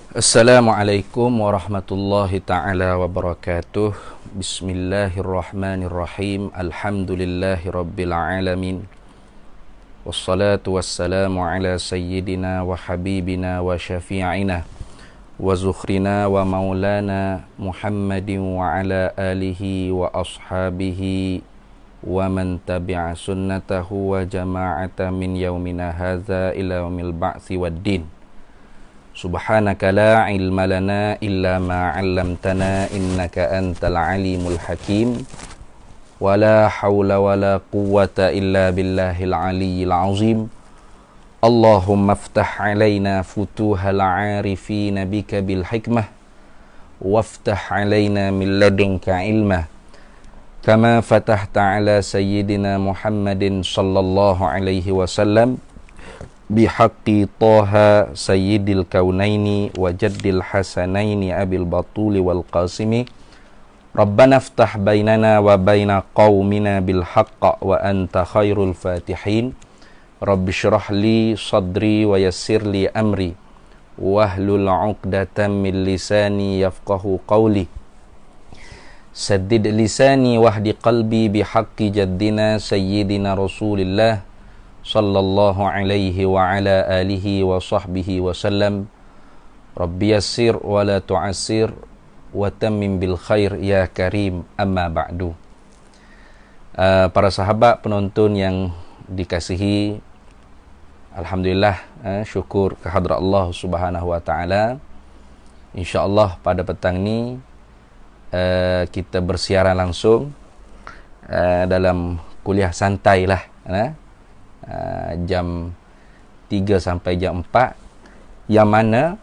Assalamualaikum warahmatullahi ta'ala wabarakatuh. Bismillahirrahmanirrahim. Alhamdulillahi rabbil alamin. Wassalatu wassalamu ala sayyidina wa habibina wa syafi'ina wa zukhrina wa maulana Muhammadin wa ala alihi wa ashabihi wa man tabi'a sunnatahu wa jama'ata min yaumina hadza ila yaumil ba'tsi wad din. Subhanaka la ilma lana illa ma 'allamtana innaka antal alimul hakim. Wala haula wala quwwata illa billahil aliyyil azim. Allahumma aftah 'alaina futuhal 'arifin bika bil hikmah waftah 'alaina min ladunka ilma kama fatahta 'ala sayyidina Muhammadin sallallahu alaihi wasallam bihaqqi Taha sayyidil kaunaini wa jaddil hasanaini abil batuli wal qasimi. Rabbana aftah bainana wa baina qaumina bil haqq wa anta khairul fatihin. Rabbi syrah li sadri wa yassir li amri wahlul 'uqdatam min lisani yafqahu qawli. Saddid lisani wahdi qalbi bihaqqi jaddina sayyidina Rasulillah sallallahu alaihi wa ala alihi wa sahbihi wa sallam. Rabbi yassir wa la tu'assir wa tammim bil khair ya karim, amma ba'du. Para sahabat penonton yang dikasihi, alhamdulillah, syukur kehadrat Allah Subhanahu wa taala. InsyaAllah pada petang ni kita bersiaran langsung dalam kuliah santai lah, jam 3 sampai jam 4, yang mana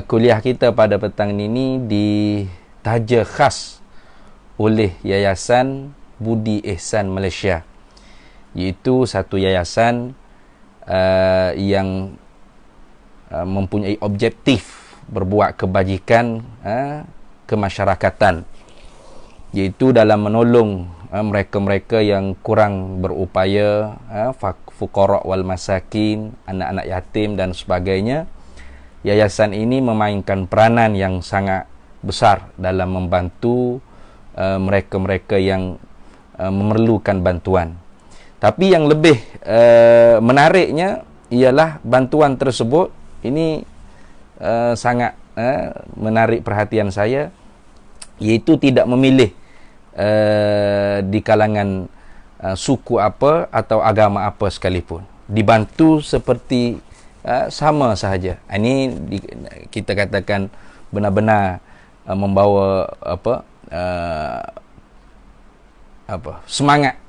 kuliah kita pada petang ini ditaja khas oleh Yayasan Budi Ihsan Malaysia, iaitu satu yayasan yang mempunyai objektif berbuat kebajikan kemasyarakatan, iaitu dalam menolong mereka-mereka yang kurang berupaya, fuqara wal masakin, anak-anak yatim dan sebagainya. Yayasan ini memainkan peranan yang sangat besar dalam membantu mereka-mereka yang memerlukan bantuan. Tapi yang lebih menariknya ialah bantuan tersebut ini sangat menarik perhatian saya, iaitu tidak memilih di kalangan suku apa atau agama apa sekalipun, dibantu seperti sama sahaja. Ini kita katakan benar-benar membawa semangat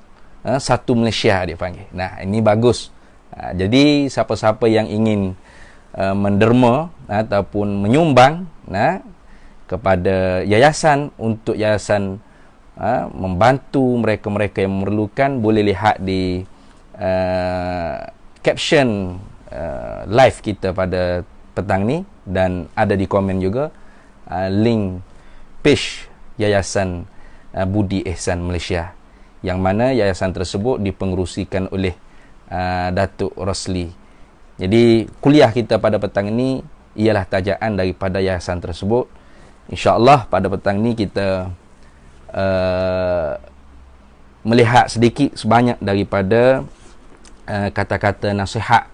satu Malaysia dia panggil. Nah, ini bagus. Jadi siapa-siapa yang ingin menderma ataupun menyumbang kepada yayasan untuk yayasan membantu mereka-mereka yang memerlukan, boleh lihat di caption live kita pada petang ni, dan ada di komen juga link page Yayasan Budi Ihsan Malaysia, yang mana yayasan tersebut dipengerusikan oleh Datuk Rosli. Jadi kuliah kita pada petang ini ialah tajaan daripada yayasan tersebut. InsyaAllah pada petang ni kita melihat sedikit sebanyak daripada kata-kata nasihat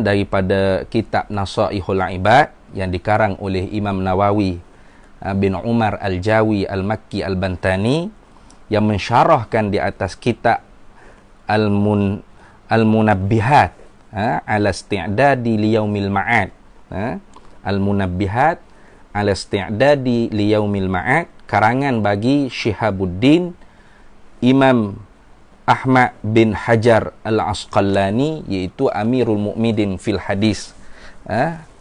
daripada kitab Nasaihul Ibad yang dikarang oleh Imam Nawawi bin Umar Al-Jawi Al-Makki Al-Bantani, yang mensyarahkan di atas kitab Al-Munabbihat ala isti'dadi liyaumil ma'ad. Al-Munabbihat ala isti'dadi liyaumil ma'ad, karangan bagi Syihabuddin Imam Ahmad bin Hajar Al-Asqalani, iaitu Amirul Mukminin fil Hadis.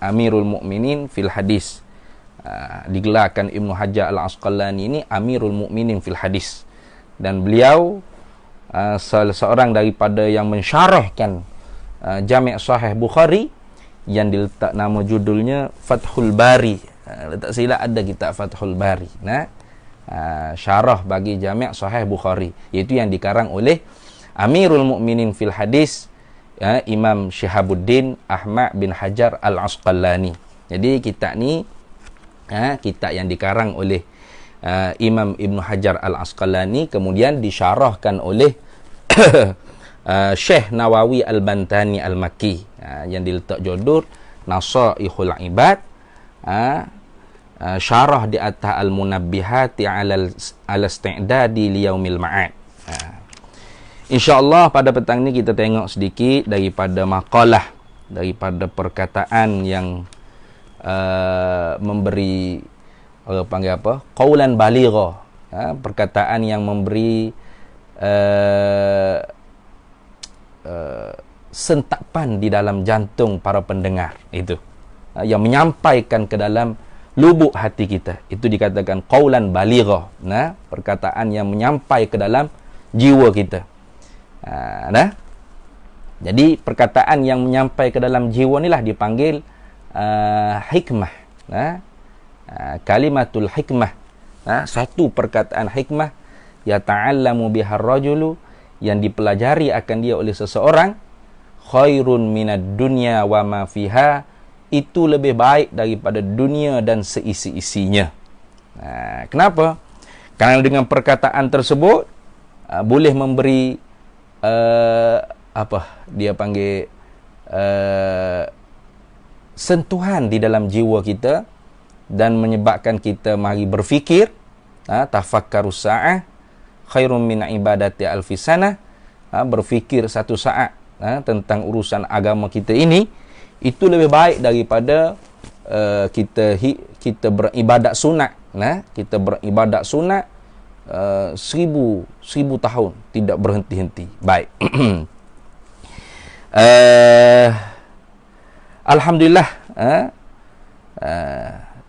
Amirul Mukminin fil Hadis. Digelarkan Ibnu Hajar Al-Asqalani ini Amirul Mukminin fil Hadis, dan beliau salah seorang daripada yang mensyarahkan Jami' Sahih Bukhari, yang diletak nama judulnya Fathul Bari. Letak silap ada kitab Fathul Bari. Syarah bagi Jami' Sahih Bukhari, iaitu yang dikarang oleh Amirul Mukminin fil Hadis, Imam Syihabuddin Ahmad bin Hajar Al-Asqalani. Jadi kitab ni kitab yang dikarang oleh Imam Ibn Hajar Al-Asqalani, kemudian disyarahkan oleh Syekh Nawawi Al-Bantani Al-Makki, yang diletak judul Nasaihul Ibad, syarah di atas Al-Munabbihati ala isti'dadi liyaumil ma'ad. InsyaAllah pada petang ni kita tengok sedikit daripada maqalah, daripada perkataan yang memberi, orang panggil apa, qaulan baligha, perkataan yang memberi sentapan di dalam jantung para pendengar, itu yang menyampaikan ke dalam lubuk hati kita, itu dikatakan qaulan baligha, perkataan yang menyampai ke dalam jiwa kita. Jadi perkataan yang menyampai ke dalam jiwa inilah dipanggil hikmah, kalimatul hikmah, satu perkataan hikmah, yata'allamu bihar rajulu, yang dipelajari akan dia oleh seseorang, khairun minad dunya wa ma fiha, itu lebih baik daripada dunia dan seisi-isinya. Kenapa? Kerana dengan perkataan tersebut boleh memberi apa dia panggil sentuhan di dalam jiwa kita dan menyebabkan kita mari berfikir, tafakkarus sa'ah khairun min ibadati alfi sanah, berfikir satu saat tentang urusan agama kita ini, itu lebih baik daripada kita beribadat sunat, kita beribadat sunat 1000 tahun tidak berhenti-henti. Baik. Alhamdulillah,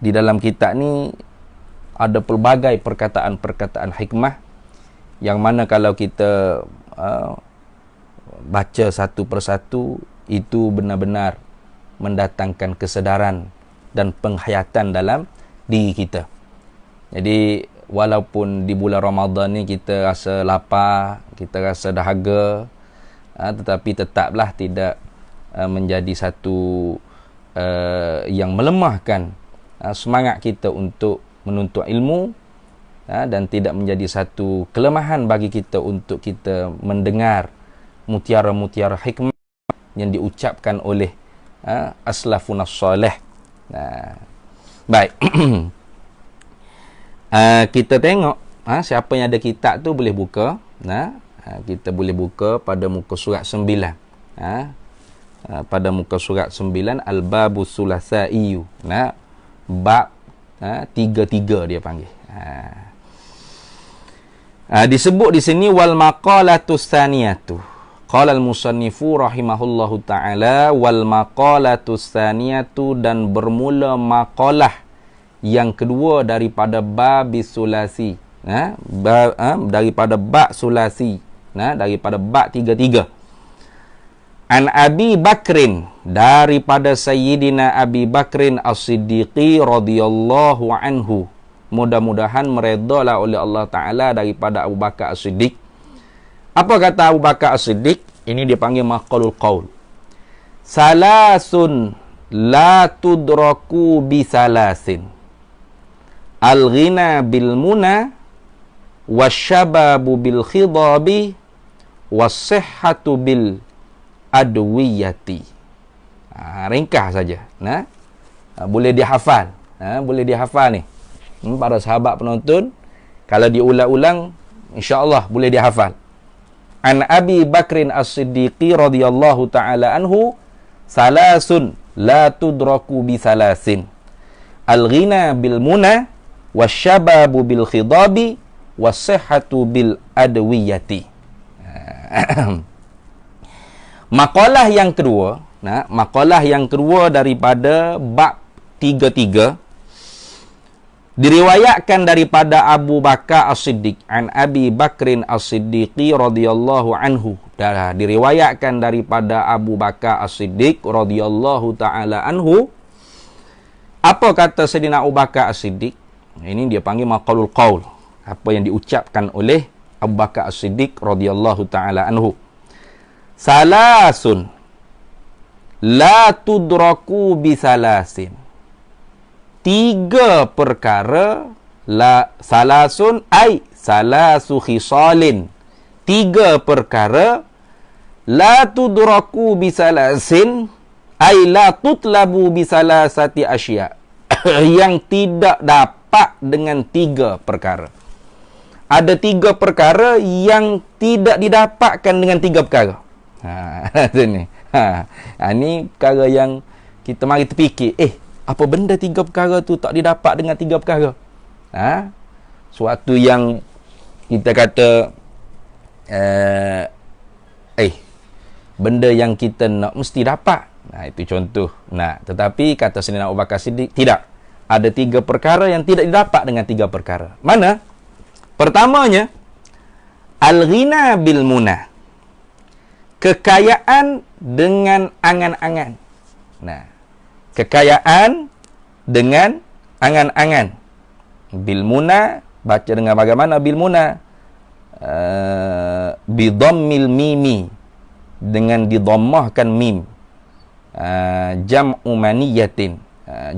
di dalam kitab ni ada pelbagai perkataan-perkataan hikmah yang mana kalau kita baca satu persatu, itu benar-benar mendatangkan kesedaran dan penghayatan dalam diri kita. Jadi walaupun di bulan Ramadan ni kita rasa lapar, kita rasa dahaga, tetapi tetaplah tidak menjadi satu yang melemahkan semangat kita untuk menuntut ilmu, dan tidak menjadi satu kelemahan bagi kita untuk kita mendengar mutiara-mutiara hikmah yang diucapkan oleh aslafun as-salih. Baik. Kita tengok siapa yang ada kitab tu boleh buka. Kita boleh buka pada muka surat 9. Pada muka surat 9, Al-Babus Sulasaiyu. Bab 33 dia panggil. Disebut di sini wal maqalatus tsaniyatu. Qala al-musannifu rahimahullahu taala wal maqalatus tsaniyatu, dan bermula maqalah yang kedua daripada bab sulasi, daripada bab sulasi, daripada bab 33. An Abi Bakrin, daripada Sayyidina Abi Bakrin As-Siddiqi radhiyallahu anhu, mudah-mudahan meredalah oleh Allah Ta'ala daripada Abu Bakar As-Siddiq. Apa kata Abu Bakar As-Siddiq? Ini dia panggil maqalul qaul. Salasun la tudraku bisalasin, al-ghina bil muna, wasyababu bil khidabi, wassihhatu bil adwiyati. Ringkas saja. Boleh dihafal. Boleh dihafal ni. Para sahabat penonton, kalau diulang-ulang, insya-Allah boleh dihafal. An Abi Bakrin As-Siddiqi radhiyallahu ta'ala anhu, salasun la tudraku bisalasin, al-ghina bil muna, wasyababu bil khidabi, wassihhatu bil adwiyati. Maqalah yang kedua, maqalah yang kedua daripada bab 33, diriwayatkan daripada Abu Bakar As-Siddiq, an Abi Bakrin As-Siddiqi radhiyallahu anhu. Diriwayatkan daripada Abu Bakar As-Siddiq radhiyallahu taala anhu. Apa kata Sayyidina Abu Bakar As-Siddiq? Ini dia panggil maqalul qaul. Apa yang diucapkan oleh Abu Bakar As-Siddiq radhiyallahu taala anhu. Salasun la tudraku bisalasin, tiga perkara, salasun ay salasu khisalin, tiga perkara, la tudraku bisalasin ay la tutlabu bisalasati asya, yang tidak dapat dengan tiga perkara. Ada tiga perkara yang tidak didapatkan dengan tiga perkara. Ini perkara yang kita mari terfikir, apa benda tiga perkara tu tak didapat dengan tiga perkara? Suatu yang kita kata benda yang kita nak mesti dapat. Itu contoh. Tetapi kata Sayyidina Abu Bakar Siddiq, tidak. Ada tiga perkara yang tidak didapat dengan tiga perkara. Mana? Pertamanya, al-ghina bil muna. Kekayaan dengan angan-angan. Kekayaan dengan angan-angan. Bil muna, baca dengan bagaimana bil muna? Bidammil mimi, dengan didammahkan mim. Jam'u maniyatin,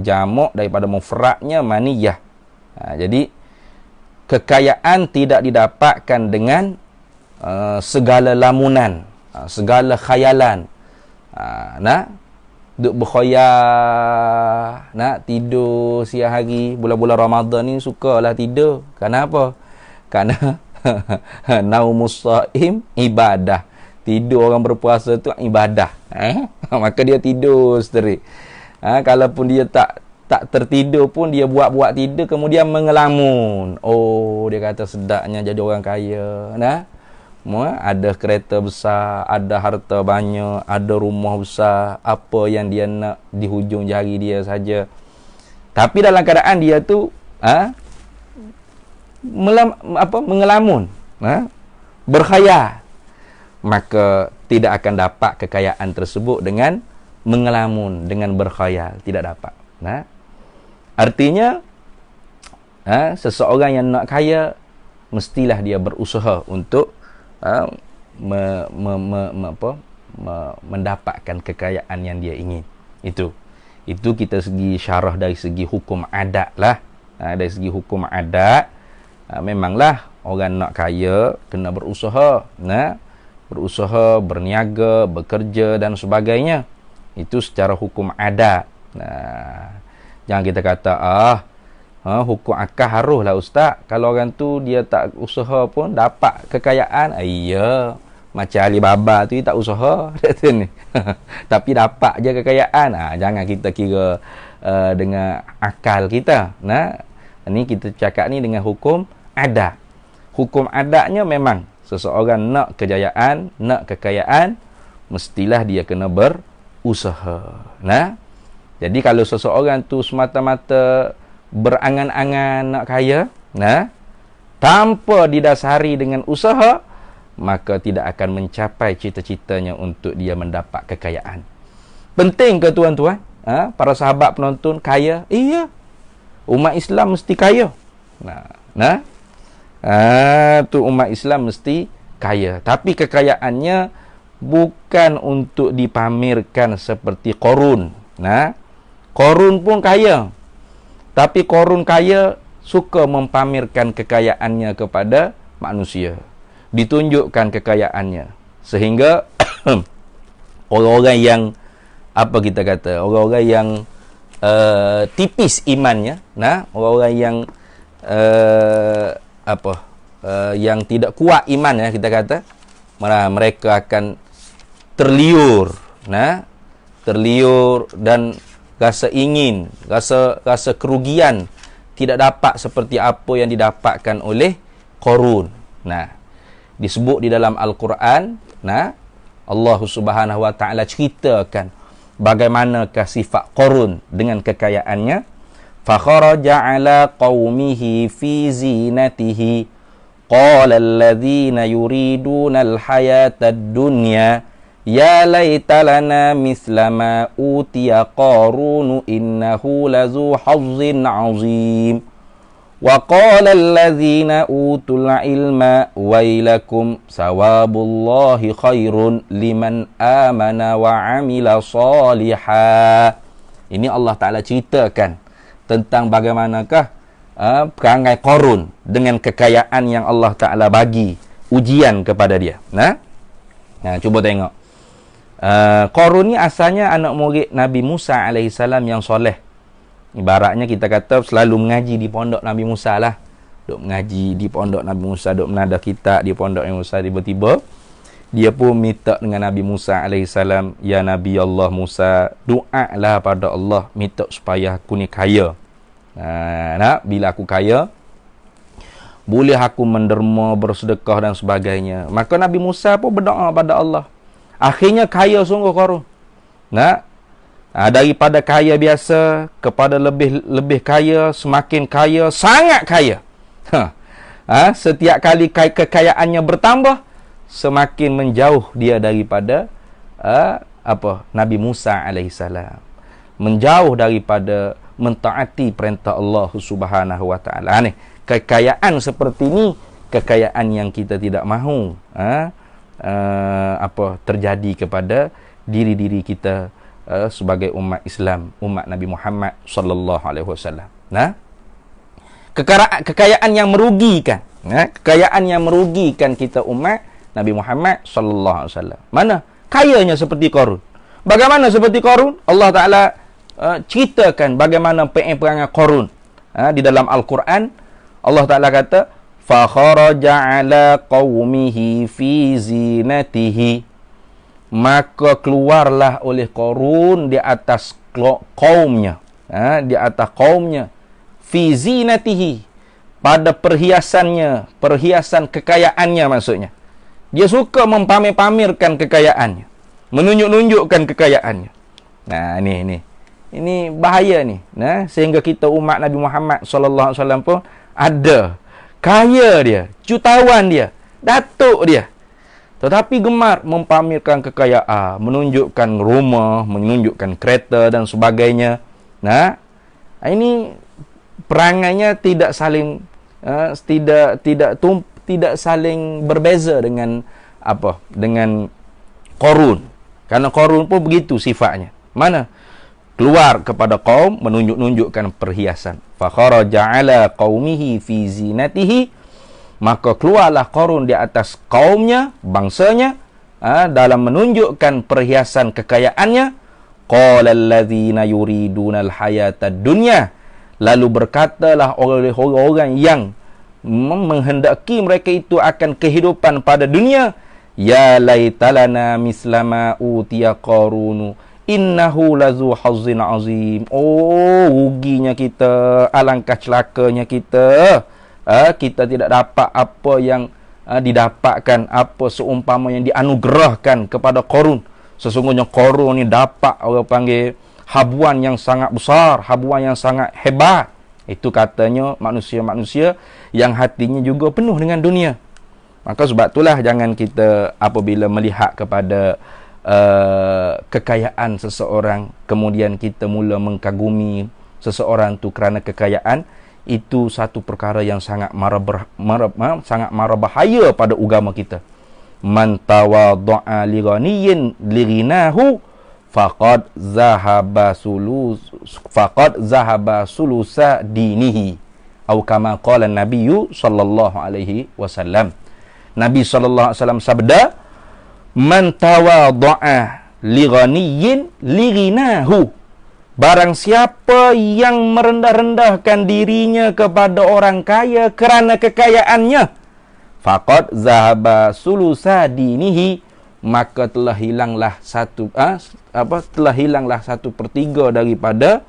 jamak daripada mufradnya maniyah. Jadi kekayaan tidak didapatkan dengan segala lamunan, segala khayalan. Duk berkhayal, nak tidur siang hari, bulan-bulan Ramadan ni sukalah tidur. Kenapa? Kerana naumus shaim ibadah. Tidur orang berpuasa tu ibadah. Maka dia tidur straight. Kalaupun dia tak tertidur pun, dia buat-buat tidur, kemudian mengelamun. Dia kata sedapnya jadi orang kaya. Ada kereta besar, ada harta banyak, ada rumah besar, apa yang dia nak di hujung jari dia saja. Tapi dalam keadaan dia tu mengelamun, berkhayal, maka tidak akan dapat kekayaan tersebut dengan mengelamun, dengan berkhayal, tidak dapat. Artinya seseorang yang nak kaya, mestilah dia berusaha untuk mendapatkan kekayaan yang dia ingin. Itu kita segi syarah dari segi hukum adat lah. Dari segi hukum adat, memanglah orang nak kaya kena berusaha, berusaha, berniaga, bekerja dan sebagainya. Itu secara hukum adat. Jangan kita kata hukum akal haruslah ustaz, kalau orang tu dia tak usaha pun dapat kekayaan. Macam Alibaba tu, dia tak usaha tapi dapat je kekayaan. Jangan kita kira dengan akal kita. Ni kita cakap ni dengan hukum adat. Hukum adatnya memang seseorang nak kejayaan, nak kekayaan, mestilah dia kena berusaha. Jadi kalau seseorang tu semata-mata berangan-angan nak kaya, tanpa didasari dengan usaha, maka tidak akan mencapai cita-citanya untuk dia mendapat kekayaan. Penting ke tuan-tuan? Para sahabat penonton kaya? Iya. Umat Islam mesti kaya. Tu umat Islam mesti kaya. Tapi kekayaannya bukan untuk dipamerkan seperti Qarun. Qarun pun kaya. Tapi Qarun kaya suka mempamerkan kekayaannya kepada manusia. Ditunjukkan kekayaannya. Sehingga orang-orang yang orang-orang yang tipis imannya, orang-orang yang yang tidak kuat imannya, kita kata, mereka akan terliur, terliur dan rasa ingin, rasa kerugian, tidak dapat seperti apa yang didapatkan oleh Qarun. Disebut di dalam Al-Quran, Allah Subhanahu wa taala ceritakan bagaimanakah sifat Qarun dengan kekayaannya. Fa kharaja ala qaumihi fi zinatihi qala alladhina yuriduna al-hayata ad-dunya ya laita lana mithla ma utiya Qarun innahu lazu hazzin azim. Wa qala alladhina utul ilma wailakum sawabullahi khairun liman amana wa amila salihah. Ini Allah Ta'ala ceritakan tentang bagaimanakah perangai Qarun dengan kekayaan yang Allah Ta'ala bagi ujian kepada dia. Nah, cuba tengok. Qarun ni asalnya anak murid Nabi Musa AS yang soleh. Ibaratnya kita kata selalu mengaji di pondok Nabi Musa lah. Duk mengaji di pondok Nabi Musa, duk menadah kitab di pondok Nabi Musa. Tiba-tiba dia pun minta dengan Nabi Musa AS, ya Nabi Allah Musa, doalah pada Allah, minta supaya aku ni kaya. Bila aku kaya, boleh aku menderma, bersedekah dan sebagainya. Maka Nabi Musa pun berdoa pada Allah. Akhirnya kaya sungguh Qarun. Daripada kaya biasa kepada lebih kaya, semakin kaya, sangat kaya. Setiap kali kekayaannya bertambah, semakin menjauh dia daripada Nabi Musa alaihissalam. Menjauh daripada mentaati perintah Allah Subhanahu wa taala. Ni, kekayaan seperti ni, kekayaan yang kita tidak mahu terjadi kepada diri-diri kita sebagai umat Islam, umat Nabi Muhammad sallallahu alaihi wasallam. Kekayaan yang merugikan, kekayaan yang merugikan kita umat Nabi Muhammad sallallahu alaihi wasallam. Mana kayanya seperti Qarun? Bagaimana seperti Qarun? Allah Taala ceritakan bagaimana perangai Qarun di dalam Al-Quran. Allah Taala kata, fa kharaja ala qaumihi fi zinatihi, maka keluarlah oleh Qarun di atas kaumnya, di atas kaumnya, fi zinatihi, pada perhiasannya, perhiasan kekayaannya maksudnya. Dia suka mempamer-pamerkan kekayaannya, menunjuk-nunjukkan kekayaannya. Ini bahaya ni. Sehingga kita umat Nabi Muhammad sallallahu alaihi wasallam pun ada kaya dia, jutawan dia, datuk dia, tetapi gemar mempamerkan kekayaan, menunjukkan rumah, menunjukkan kereta dan sebagainya. Ini perangainya tidak saling tidak saling berbeza dengan dengan Qarun. Karena Qarun pun begitu sifatnya. Mana? Keluar kepada kaum, menunjuk-nunjukkan perhiasan. Fa kharaja ala qaumihi fi zinatihi, maka keluarlah Qarun di atas kaumnya, bangsanya, dalam menunjukkan perhiasan kekayaannya. Qala allazina yuriduna al-hayata dunya, lalu berkatalah oleh orang-orang yang menghendaki mereka itu akan kehidupan pada dunia, ya laitalana mislama utiya Qarunu innahu lazu hazzin azim. Ruginya kita, alangkah celakanya kita. Kita tidak dapat apa yang didapatkan, apa seumpama yang dianugerahkan kepada Qarun. Sesungguhnya Qarun ni dapat, orang panggil, habuan yang sangat besar, habuan yang sangat hebat. Itu katanya manusia-manusia yang hatinya juga penuh dengan dunia. Maka sebab itulah jangan kita apabila melihat kepada kekayaan seseorang, kemudian kita mula mengkagumi seseorang tu kerana kekayaan, itu satu perkara yang sangat mara bahaya pada agama kita. Man tawadda'a li ghaniyin li ghinahu faqad zahaba sulusa dinihi, atau kama qala Nabi sallallahu alaihi wasallam. Nabi sallallahu alaihi wasallam sabda, man tawadda'a li ghaniyin li ghinahu, barang siapa yang merendah-rendahkan dirinya kepada orang kaya kerana kekayaannya, faqad zahaba sulusa dinihi, maka telah hilanglah telah hilanglah 1/3 daripada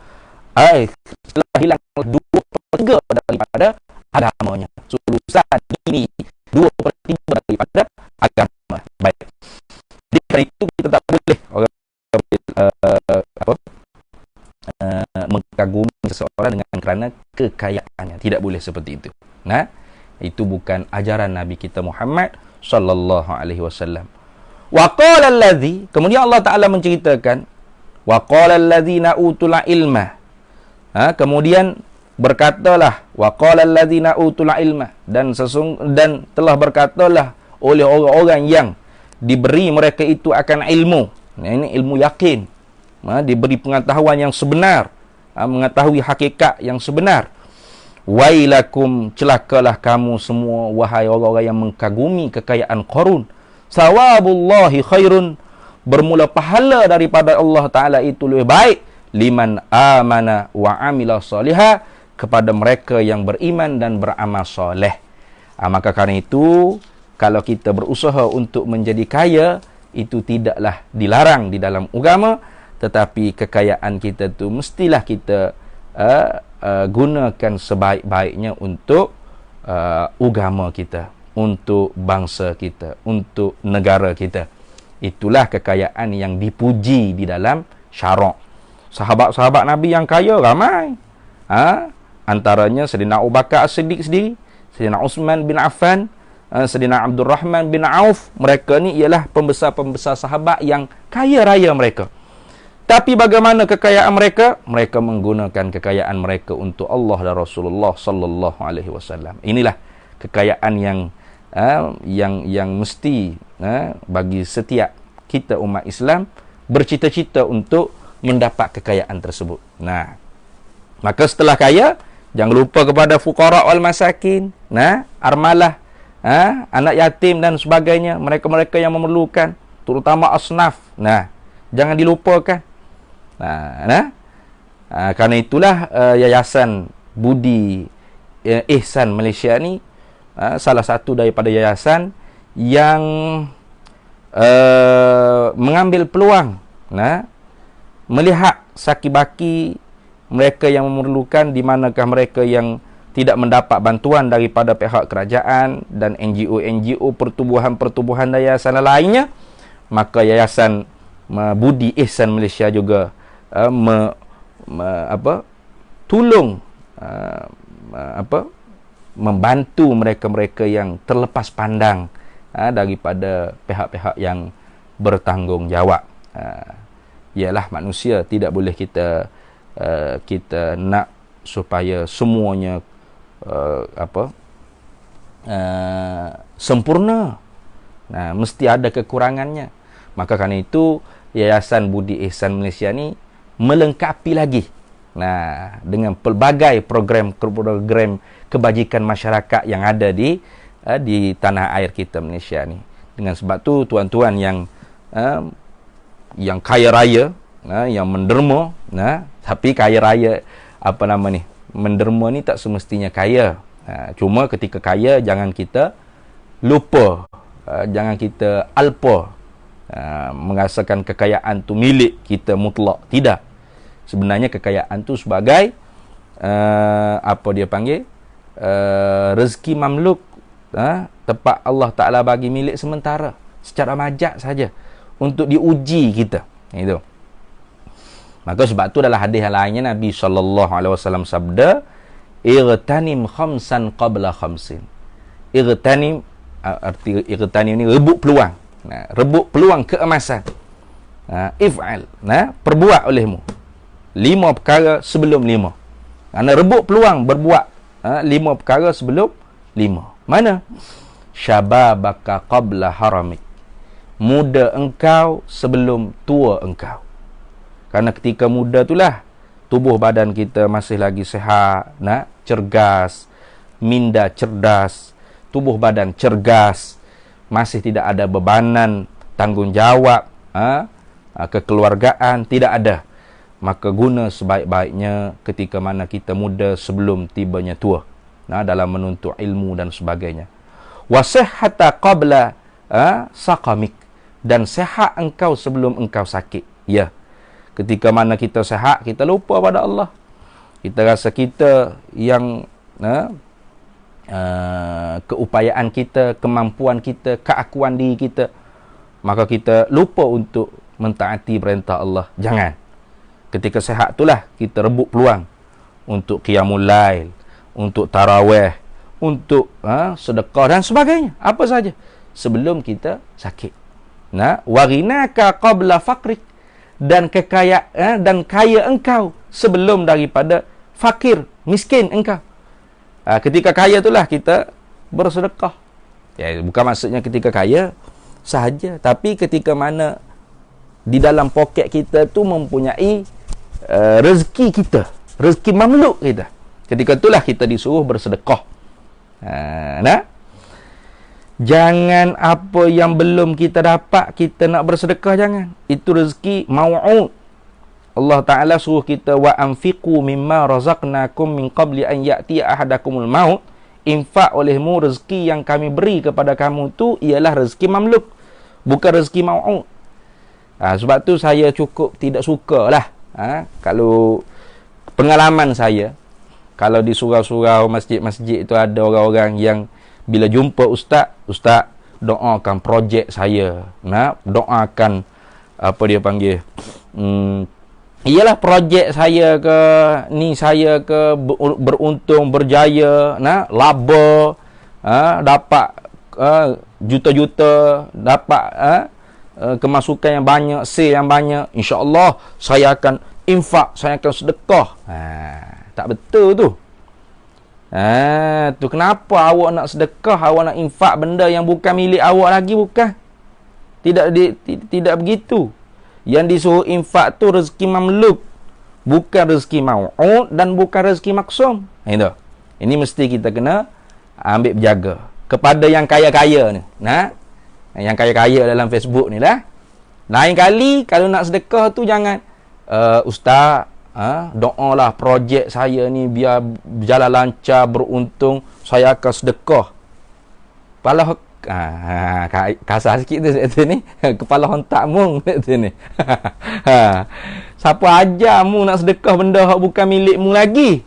telah hilang 2/3 daripada agamanya. Sulusa dini, 2/3 daripada agama. Baik. Jadi kerana itu kita tak boleh orang mengkagumi seseorang dengan kerana kekayaannya. Tidak boleh seperti itu. Itu bukan ajaran Nabi kita Muhammad sallallahu alaihi wasallam. Wa qala allazi, kemudian Allah Taala menceritakan, wa qala allazina utul ilma, kemudian berkatalah, wa qala allazina utul ilma, dan telah berkatalah oleh orang-orang yang diberi mereka itu akan ilmu. Ini ilmu yakin, diberi pengetahuan yang sebenar, mengetahui hakikat yang sebenar. Wailakum, celakalah kamu semua wahai orang-orang yang mengkagumi kekayaan Qarun. Sawabullahi khairun, bermula pahala daripada Allah Ta'ala itu lebih baik liman amana wa amila salihah, kepada mereka yang beriman dan beramal soleh. Maka kerana itu, kalau kita berusaha untuk menjadi kaya, itu tidaklah dilarang di dalam agama, tetapi kekayaan kita tu mestilah kita gunakan sebaik-baiknya untuk agama kita, untuk bangsa kita, untuk negara kita. Itulah kekayaan yang dipuji di dalam syarak. Sahabat-sahabat Nabi yang kaya ramai. Antaranya Sayyidina Abu Bakar As-Siddiq sendiri, Sayyidina Uthman bin Affan, Sayyidina Abdul Rahman bin Auf. Mereka ni ialah pembesar-pembesar sahabat yang kaya raya mereka. Tapi bagaimana kekayaan mereka? Mereka menggunakan kekayaan mereka untuk Allah dan Rasulullah sallallahu alaihi wasallam. Inilah kekayaan yang mesti bagi setiap kita umat Islam bercita-cita untuk mendapat kekayaan tersebut. Nah, maka setelah kaya, jangan lupa kepada fuqara wal masakin, armalah, anak yatim dan sebagainya, mereka-mereka yang memerlukan, terutama asnaf. Jangan dilupakan. Kerana itulah Yayasan Budi Ihsan Malaysia ni salah satu daripada yayasan yang mengambil peluang melihat saki-baki mereka yang memerlukan, di manakah mereka yang tidak mendapat bantuan daripada pihak kerajaan dan NGO pertubuhan-pertubuhan yayasan lainnya. Maka Yayasan Budi Ihsan Malaysia juga tolong membantu mereka-mereka yang terlepas pandang daripada pihak-pihak yang bertanggungjawab. Ialah manusia, tidak boleh kita nak supaya semuanya sempurna. Mesti ada kekurangannya. Maka kerana itu Yayasan Budi Ihsan Malaysia ni melengkapi lagi dengan pelbagai program kebajikan masyarakat yang ada di tanah air kita Malaysia ni. Dengan sebab tu tuan-tuan yang kaya raya, yang menderma, tapi kaya raya menderma ni tak semestinya kaya. Cuma ketika kaya, jangan kita lupa, jangan kita alpa merasakan kekayaan tu milik kita mutlak. Tidak. Sebenarnya kekayaan tu sebagai rezeki mamluk, tempat Allah Ta'ala bagi milik sementara, secara majak saja, untuk diuji kita. Itu. Maka sebab tu dalam hadis lainnya Nabi SAW sabda, "Irtanim khamsan qabla khamsin." Irtanim, arti irtanim ni rebut peluang. Rebut peluang keemasan. If'al, perbuat olehmu 5 perkara sebelum 5. Kerana rebut peluang berbuat 5 perkara sebelum 5. Mana? Syababaka qabla haramik. Muda engkau sebelum tua engkau. Kerana ketika muda itulah tubuh badan kita masih lagi sihat, cergas, minda cerdas, tubuh badan cergas, masih tidak ada bebanan tanggungjawab, kekeluargaan, tidak ada. Maka guna sebaik-baiknya ketika mana kita muda sebelum tibanya tua, dalam menuntut ilmu dan sebagainya. Wasihhata qabla saqamik, dan sehat engkau sebelum engkau sakit. Ya, ketika mana kita sehat, kita lupa pada Allah. Kita rasa kita yang keupayaan kita, kemampuan kita, keakuan diri kita, maka kita lupa untuk mentaati perintah Allah. Jangan. Ketika sehat itulah kita rebut peluang untuk qiyamul lail, untuk tarawih, untuk sedekah dan sebagainya, apa saja, sebelum kita sakit. Warinaka qabla faqrik, dan dan kaya engkau sebelum daripada fakir, miskin engkau. Ketika kaya itulah kita bersedekah. Bukan maksudnya ketika kaya sahaja, tapi ketika mana di dalam poket kita tu mempunyai rezeki kita, rezeki mamluk kita. Ketika itulah kita disuruh bersedekah. Nah, jangan apa yang belum kita dapat kita nak bersedekah, jangan. Itu rezeki mau'ud. Allah Ta'ala suruh kita wa anfiqu mimma razaqnakum min qabli an ya'tiya ahadakumul maut. Infak olehmu rezeki yang kami beri kepada kamu tu ialah rezeki mamluk, bukan rezeki mau'ud. Sebab tu saya cukup tidak sukalah kalau pengalaman saya, kalau di surau-surau masjid-masjid itu ada orang-orang yang bila jumpa ustaz doakan projek saya, doakan apa dia panggil, ialah projek saya ke ni, saya ke beruntung, berjaya, laba, dapat juta-juta, dapat kemasukan yang banyak, sale yang banyak, insya-Allah saya akan infak, saya akan sedekah. Tak betul tu. Tu kenapa awak nak sedekah, awak nak infak benda yang bukan milik awak lagi, bukan? Tidak begitu. Yang disuruh infak tu rezeki mamluk, bukan rezeki mau'ud dan bukan rezeki maksum. Ini mesti kita kena ambil berjaga. Kepada yang kaya-kaya ni, yang kaya-kaya dalam Facebook ni lah, lain kali kalau nak sedekah tu jangan ustaz, doalah projek saya ni biar berjalan lancar, beruntung, saya akan sedekah. Kepala kasar sikit tu ni. Kepala hontak mung tu ni. Siapa ajar mu nak sedekah benda hak bukan milikmu lagi?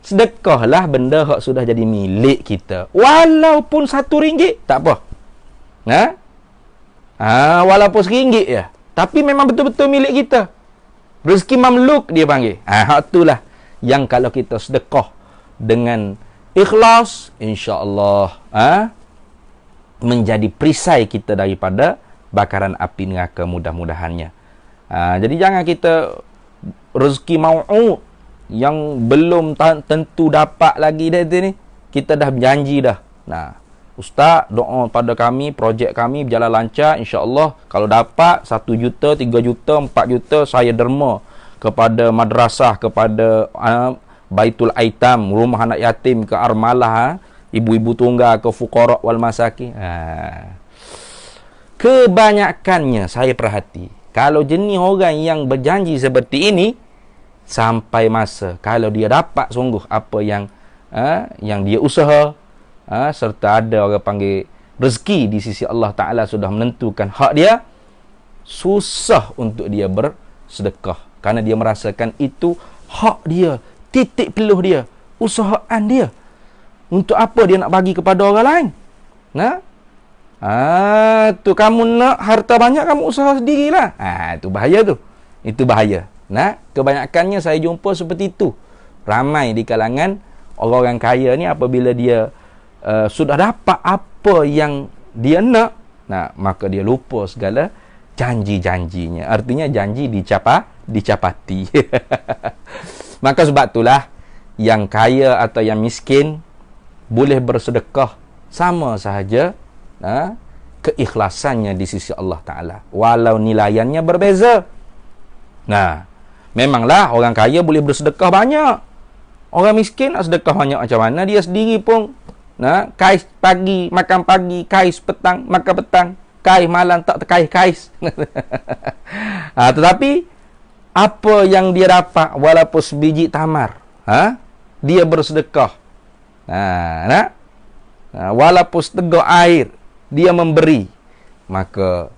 Sedekahlah benda hak sudah jadi milik kita. Walaupun RM1 tak apa. Walaupun RM1 je, tapi memang betul-betul milik kita. Rezeki mamluk dia panggil. Hak itulah yang kalau kita sedekah dengan ikhlas, insya-Allah menjadi perisai kita daripada bakaran api neraka mudah-mudahannya. Jadi jangan kita rezeki mau'ud yang belum tentu dapat lagi dah ni, kita dah berjanji dah. Ustaz, doa pada kami, projek kami berjalan lancar, insya-Allah kalau dapat 1 juta, 3 juta, 4 juta saya derma kepada madrasah, kepada Baitul Aitam, rumah anak yatim, ke armalah, ibu-ibu tunggal, ke fuqara wal masakin. Kebanyakannya saya perhati, kalau jenis orang yang berjanji seperti ini, sampai masa kalau dia dapat sungguh apa yang dia usaha, serta ada orang panggil rezeki di sisi Allah Ta'ala sudah menentukan hak dia, susah untuk dia bersedekah, kerana dia merasakan itu hak dia, titik peluh dia, usahaan dia. Untuk apa dia nak bagi kepada orang lain? Tu kamu nak harta banyak, kamu usaha sendirilah. Itu bahaya tu. Itu bahaya. Kebanyakannya saya jumpa seperti itu. Ramai di kalangan orang-orang kaya ni, apabila dia sudah dapat apa yang dia nak, maka dia lupa segala janji-janjinya. Artinya janji dicapati. Maka sebab itulah yang kaya atau yang miskin boleh bersedekah sama sahaja keikhlasannya di sisi Allah Ta'ala, walau nilaiannya berbeza. Memanglah orang kaya boleh bersedekah banyak, orang miskin nak sedekah banyak macam mana? Dia sendiri pun kais pagi makan pagi, kais petang makan petang, kais malam tak terkais-kais. Tetapi apa yang dia dapat, walaupun sebiji tamar, dia bersedekah. Walaupun seteguk air dia memberi, maka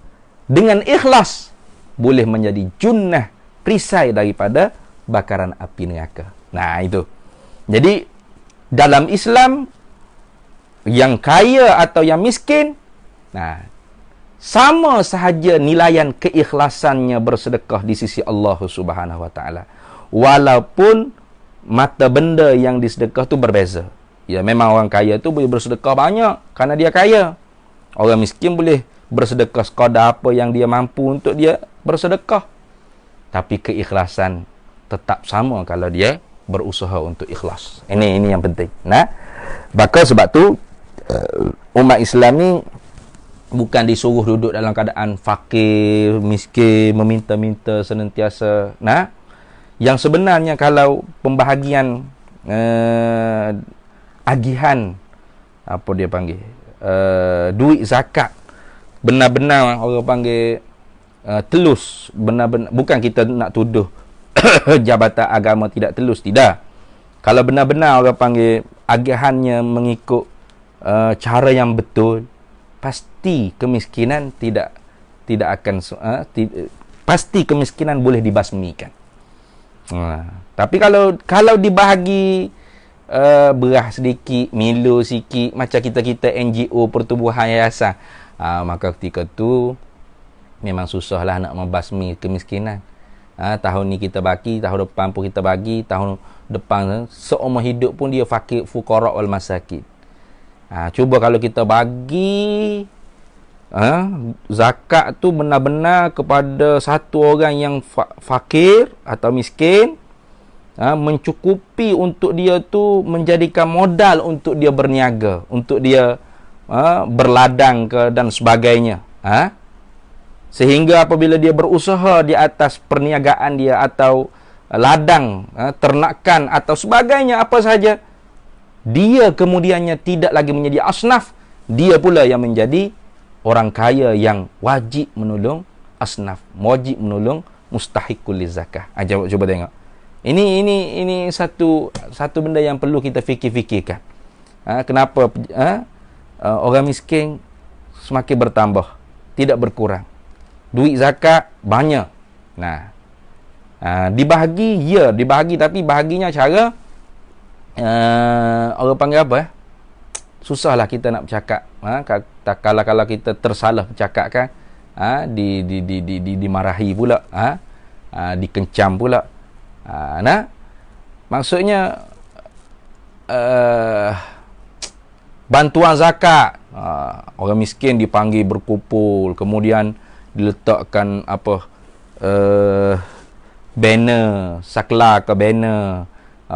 dengan ikhlas boleh menjadi junnah, perisai daripada bakaran api neraka. Itu. Jadi dalam Islam, yang kaya atau yang miskin, sama sahaja nilaian keikhlasannya bersedekah di sisi Allah Subhanahu Wa Taala, walaupun mata benda yang disedekah tu berbeza. Ya, memang orang kaya tu boleh bersedekah banyak kerana dia kaya. Orang miskin boleh bersedekah sekadar apa yang dia mampu untuk dia bersedekah. Tapi keikhlasan tetap sama kalau dia berusaha untuk ikhlas. Ini yang penting. Maka sebab tu umat Islam ni bukan disuruh duduk dalam keadaan fakir, miskin, meminta-minta senantiasa. Yang sebenarnya kalau pembahagian agihan, apa dia panggil, duit zakat, benar-benar orang panggil telus, benar-benar, bukan kita nak tuduh jabatan agama tidak telus, tidak. Kalau benar-benar orang panggil agihannya mengikut cara yang betul, pasti kemiskinan tidak akan pasti kemiskinan boleh dibasmikan. Tapi kalau dibahagi berah sedikit, Milo sikit, macam kita NGO, pertubuhan yayasan, maka ketika tu memang susahlah nak membasmi kemiskinan. Tahun ni kita bagi, tahun depan pun kita bagi, tahun depan seumur hidup pun dia fakir, fuqara wal masakin. Cuba kalau kita bagi zakat tu benar-benar kepada satu orang yang fakir atau miskin, mencukupi untuk dia tu menjadikan modal untuk dia berniaga, untuk dia berladang dan sebagainya, sehingga apabila dia berusaha di atas perniagaan dia atau ladang, ternakan atau sebagainya apa saja, dia kemudiannya tidak lagi menjadi asnaf, dia pula yang menjadi orang kaya yang wajib menolong asnaf, wajib menolong mustahiqul lizakah. Cuba tengok. Ini satu benda yang perlu kita fikir-fikirkan. Kenapa orang miskin semakin bertambah, tidak berkurang. Duit zakat banyak. Dibahagi, tapi bahaginya cara orang panggil apa? Susahlah kita nak bercakap. Kalau kita tersalah bercakap kan, dimarahi pula, dikencam pula. Maksudnya bantuan zakat, orang miskin dipanggil berkumpul, kemudian diletakkan banner, saklar ke banner,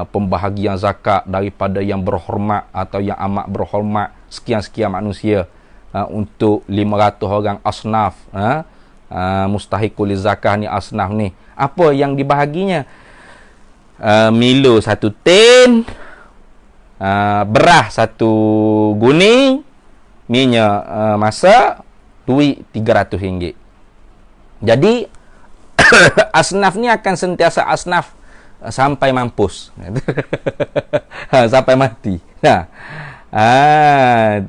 pembahagian zakat daripada yang berhormat atau yang amat berhormat sekian-sekian manusia, untuk 500 orang asnaf, mustahiqul zakah ni, asnaf ni. Apa yang dibahaginya? Milo 1 tin, beras 1 guning, minyak masak, duit RM300. Jadi asnaf ni akan sentiasa asnaf sampai mampus. Sampai mati.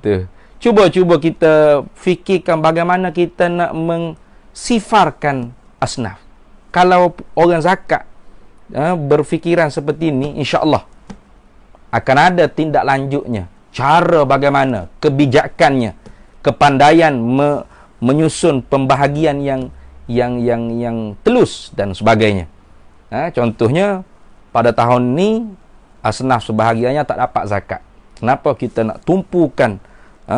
Tu. Cuba kita fikirkan bagaimana kita nak mensifarkan asnaf. Kalau orang zakat berfikiran seperti ini, insya-Allah akan ada tindak lanjutnya. Cara bagaimana, kebijakannya, kepandaian menyusun pembahagian yang telus dan sebagainya. Contohnya pada tahun ni asnaf sebahagiannya tak dapat zakat. Kenapa kita nak tumpukan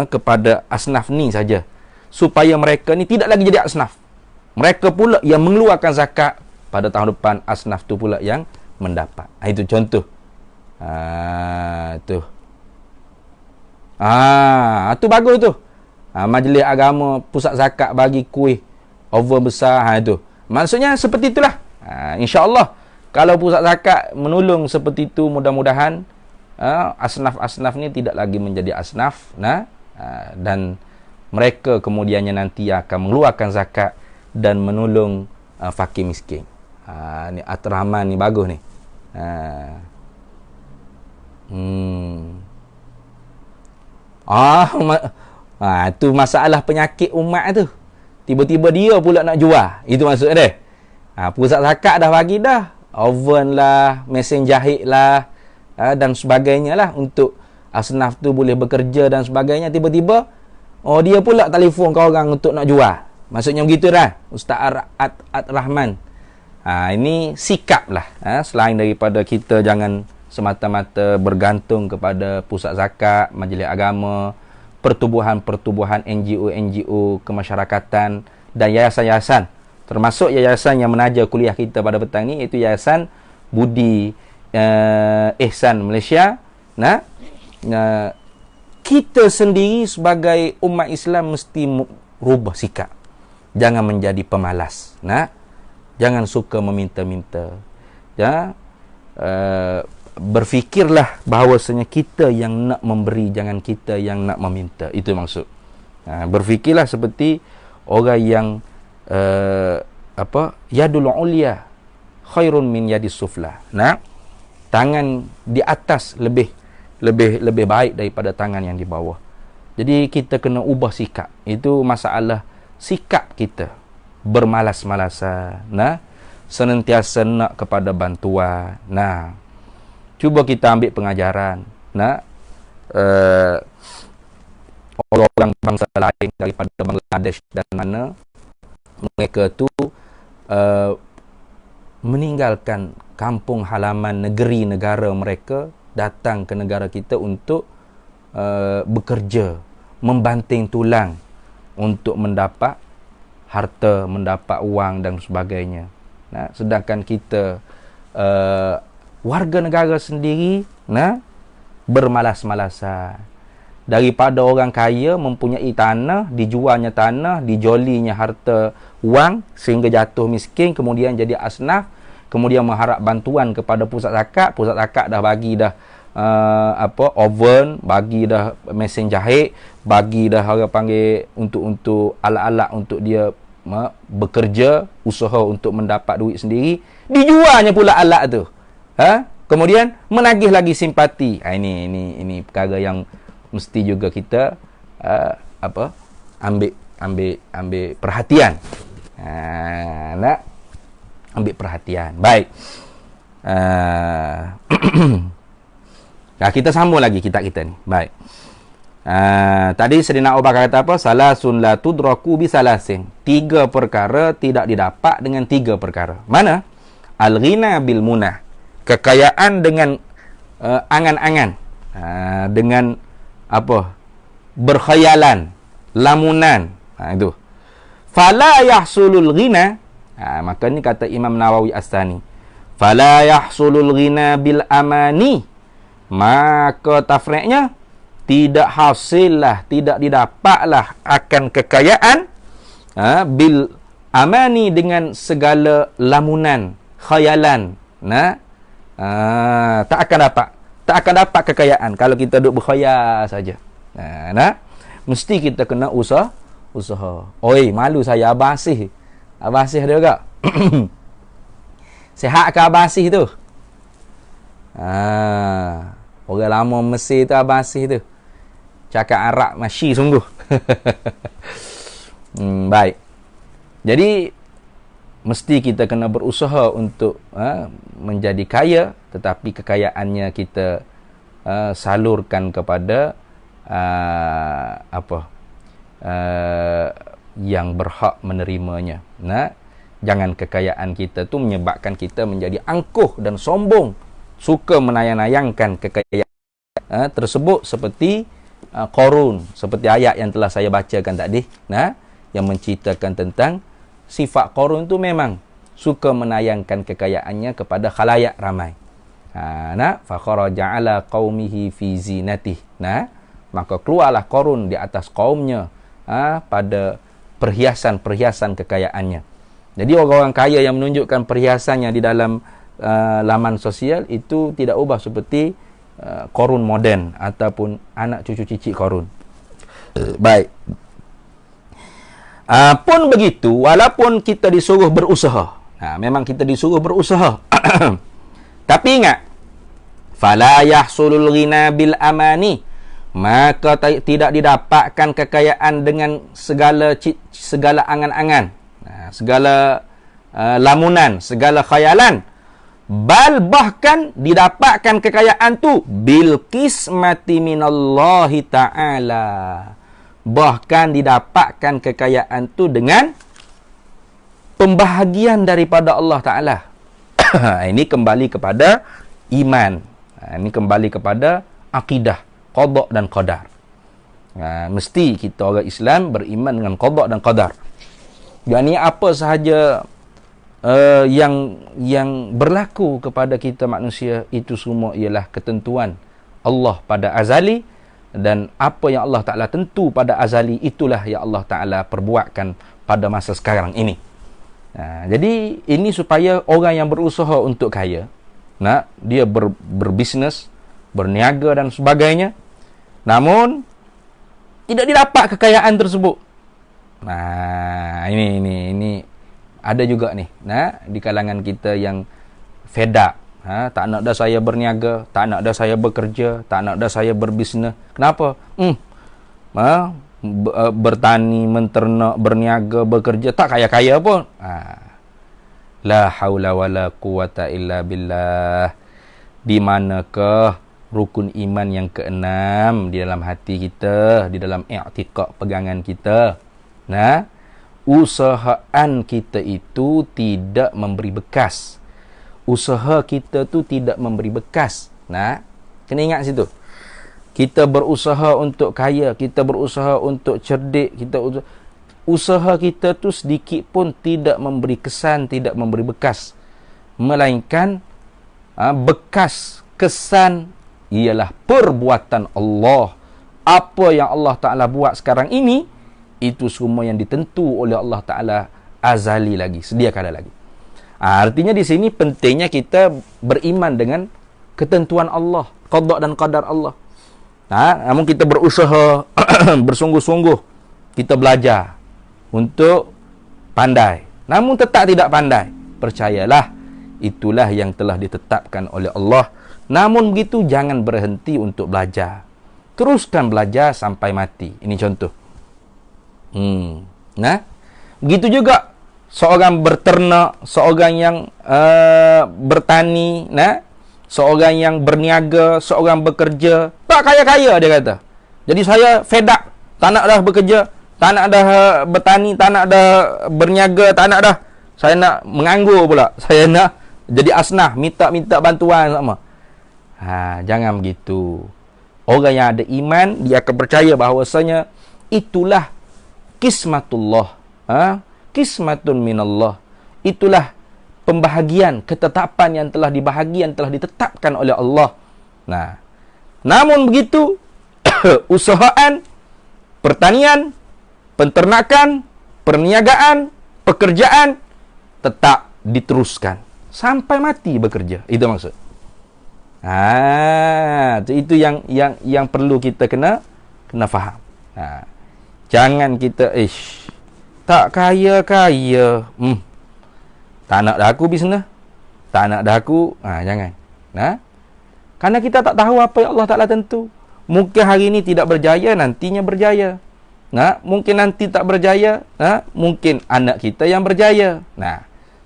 kepada asnaf ni saja, supaya mereka ni tidak lagi jadi asnaf, mereka pula yang mengeluarkan zakat, pada tahun depan asnaf tu pula yang mendapat. Itu contoh. Tu bagus tu. Majlis agama pusat zakat bagi kuih over besar, itu maksudnya seperti itulah. InsyaAllah kalau pusat zakat menolong seperti itu, mudah-mudahan asnaf-asnaf ni tidak lagi menjadi asnaf, dan mereka kemudiannya nanti akan mengeluarkan zakat dan menolong fakir miskin. Ni At-Rahman ni bagus ni. Tu masalah penyakit umat tu. Tiba-tiba dia pula nak jual. Itu maksud dia. Pusat zakat dah bagi dah. Oven lah, mesin jahit lah, dan sebagainya lah, untuk asnaf tu boleh bekerja dan sebagainya. Tiba-tiba dia pula telefon ke orang untuk nak jual. Maksudnya begitu dah, Ustaz At-Rahman. Ini sikap lah. Selain daripada kita jangan semata-mata bergantung kepada pusat zakat, majlis agama, pertubuhan-pertubuhan NGO kemasyarakatan dan yayasan-yayasan, termasuk yayasan yang menaja kuliah kita pada petang ni, iaitu Yayasan Budi Ihsan Malaysia. Kita sendiri sebagai umat Islam mesti rubah sikap. Jangan menjadi pemalas. Jangan suka meminta-minta. ya, berfikirlah bahawasanya kita yang nak memberi, jangan kita yang nak meminta. Itu maksud. Berfikirlah seperti orang yang yadul ulya khairun min yadis sufla. Nah, tangan di atas lebih baik daripada tangan yang di bawah. Jadi kita kena ubah sikap. Itu masalah sikap kita. Bermalas-malasan. Nah, senantiasa nak kepada bantuan. Nah, cuba kita ambil pengajaran. Nah, orang bangsa lain daripada Bangladesh dan mana mereka tu meninggalkan kampung halaman, negeri, negara mereka, datang ke negara kita untuk bekerja, membanting tulang untuk mendapat harta, mendapat wang dan sebagainya. Nah, sedangkan kita warga negara sendiri, bermalas-malasan. Daripada orang kaya mempunyai tanah, dijualnya tanah, dijolinya harta wang sehingga jatuh miskin, kemudian jadi asnaf, kemudian mengharap bantuan kepada pusat zakat. Pusat zakat dah bagi dah oven, bagi dah mesin jahit, bagi dah orang panggil untuk alat-alat untuk dia bekerja, usaha untuk mendapat duit sendiri, dijualnya pula alat tu. Kemudian menagih lagi simpati. Ini perkara yang mesti juga kita ambil perhatian. Nak ambil perhatian. Baik. Nah, kita sambung lagi kitab kita ni. Baik. Tadi Sayyidina Abu Bakar kata apa? Salasun la tudraku bi salasin. 3 perkara tidak didapat dengan 3 perkara. Mana? Al-ghina bil munah. Kekayaan dengan angan-angan. Dengan berkhayalan, lamunan. Itu. Fala yahsulul ghina. Maka ni kata Imam Nawawi As-Sani. Fala yahsulul ghina bil amani. Maka tafri'nya tidak hasillah, tidak didapatlah akan kekayaan bil amani, dengan segala lamunan, khayalan. Tak akan dapat kekayaan kalau kita duduk berkhayal saja. Mesti kita kena usaha. Oi, malu saya Abah Asih. Abah Asih ada tak? Sihat ke Abah Asih tu? Orang lama Mesir tu Abah Asih tu. Cakap Arab masyi sungguh. Baik. Jadi mesti kita kena berusaha untuk menjadi kaya, tetapi kekayaannya kita salurkan kepada yang berhak menerimanya. Jangan kekayaan kita tu menyebabkan kita menjadi angkuh dan sombong, suka menayang-nayangkan kekayaan tersebut, seperti Qarun, seperti ayat yang telah saya bacakan tadi, yang menceritakan tentang sifat Qarun tu memang suka menayangkan kekayaannya kepada khalayak ramai. Fa kharaja ala qaumihi fi zinatih. Maka keluarlah Qarun di atas kaumnya pada perhiasan-perhiasan kekayaannya. Jadi orang-orang kaya yang menunjukkan perhiasannya di dalam laman sosial itu tidak ubah seperti Qarun moden ataupun anak cucu cicit Qarun. Baik. Pun begitu, walaupun kita disuruh berusaha. Memang kita disuruh berusaha. Tapi ingat, fala yahsulul ghina bil amani. Maka tidak didapatkan kekayaan dengan segala angan-angan, segala lamunan, segala khayalan. Bal bahkan didapatkan kekayaan tu bil qismati minallahi ta'ala. Bahkan didapatkan kekayaan tu dengan pembahagian daripada Allah Ta'ala. Ini kembali kepada iman. Ini kembali kepada akidah, qada dan qadar. Mesti kita orang Islam beriman dengan qada dan qadar. Yang apa sahaja yang berlaku kepada kita manusia, itu semua ialah ketentuan Allah pada azali. Dan apa yang Allah Ta'ala tentu pada azali, itulah yang Allah Ta'ala perbuatkan pada masa sekarang ini. Jadi ini supaya orang yang berusaha untuk kaya, dia berbisnes, berniaga dan sebagainya, namun tidak didapat kekayaan tersebut. Ini ada juga nih, di kalangan kita yang fed up. Tak nak dah saya berniaga, tak nak dah saya bekerja, tak nak dah saya berbisnes. Kenapa? Bertani, menternak, berniaga, bekerja, tak kaya-kaya pun. La haula wala quwata illa billah. Di manakah rukun iman yang keenam di dalam hati kita, di dalam i'tiqad pegangan kita? Usahaan kita itu tidak memberi bekas. Usaha kita tu tidak memberi bekas. Kena ingat situ. Kita berusaha untuk kaya, kita berusaha untuk cerdik, usaha kita tu sedikit pun tidak memberi kesan, tidak memberi bekas. Melainkan bekas, kesan ialah perbuatan Allah. Apa yang Allah Ta'ala buat sekarang ini, itu semua yang ditentu oleh Allah Ta'ala azali lagi, sedia kala lagi. Artinya di sini pentingnya kita beriman dengan ketentuan Allah, qada dan qadar Allah. Namun kita berusaha bersungguh-sungguh, kita belajar untuk pandai, namun tetap tidak pandai, percayalah itulah yang telah ditetapkan oleh Allah. Namun begitu jangan berhenti untuk belajar, teruskan belajar sampai mati. Ini contoh. Begitu juga seorang berternak, seorang yang bertani, seorang yang berniaga, seorang bekerja, tak kaya-kaya dia kata. Jadi saya fed up, tak nak dah bekerja, tak nak dah bertani, tak nak dah berniaga, tak nak dah. Saya nak menganggur pula. Saya nak jadi asnaf, minta bantuan sama. Jangan begitu. Orang yang ada iman, dia akan percaya bahawasanya itulah kismatullah, kismatun minallah. Itulah pembahagian, ketetapan yang telah dibahagian, telah ditetapkan oleh Allah. Namun begitu, usahaan, pertanian, penternakan, perniagaan, pekerjaan tetap diteruskan sampai mati bekerja. Itu maksud. Itu yang perlu kita kena faham. Jangan kita tak kaya-kaya, tak nak dah aku bisnes, tak nak dah aku, jangan. Karena kita tak tahu apa yang Allah Ta'ala tentu. Mungkin hari ini tidak berjaya, nantinya berjaya. Mungkin nanti tak berjaya, mungkin anak kita yang berjaya.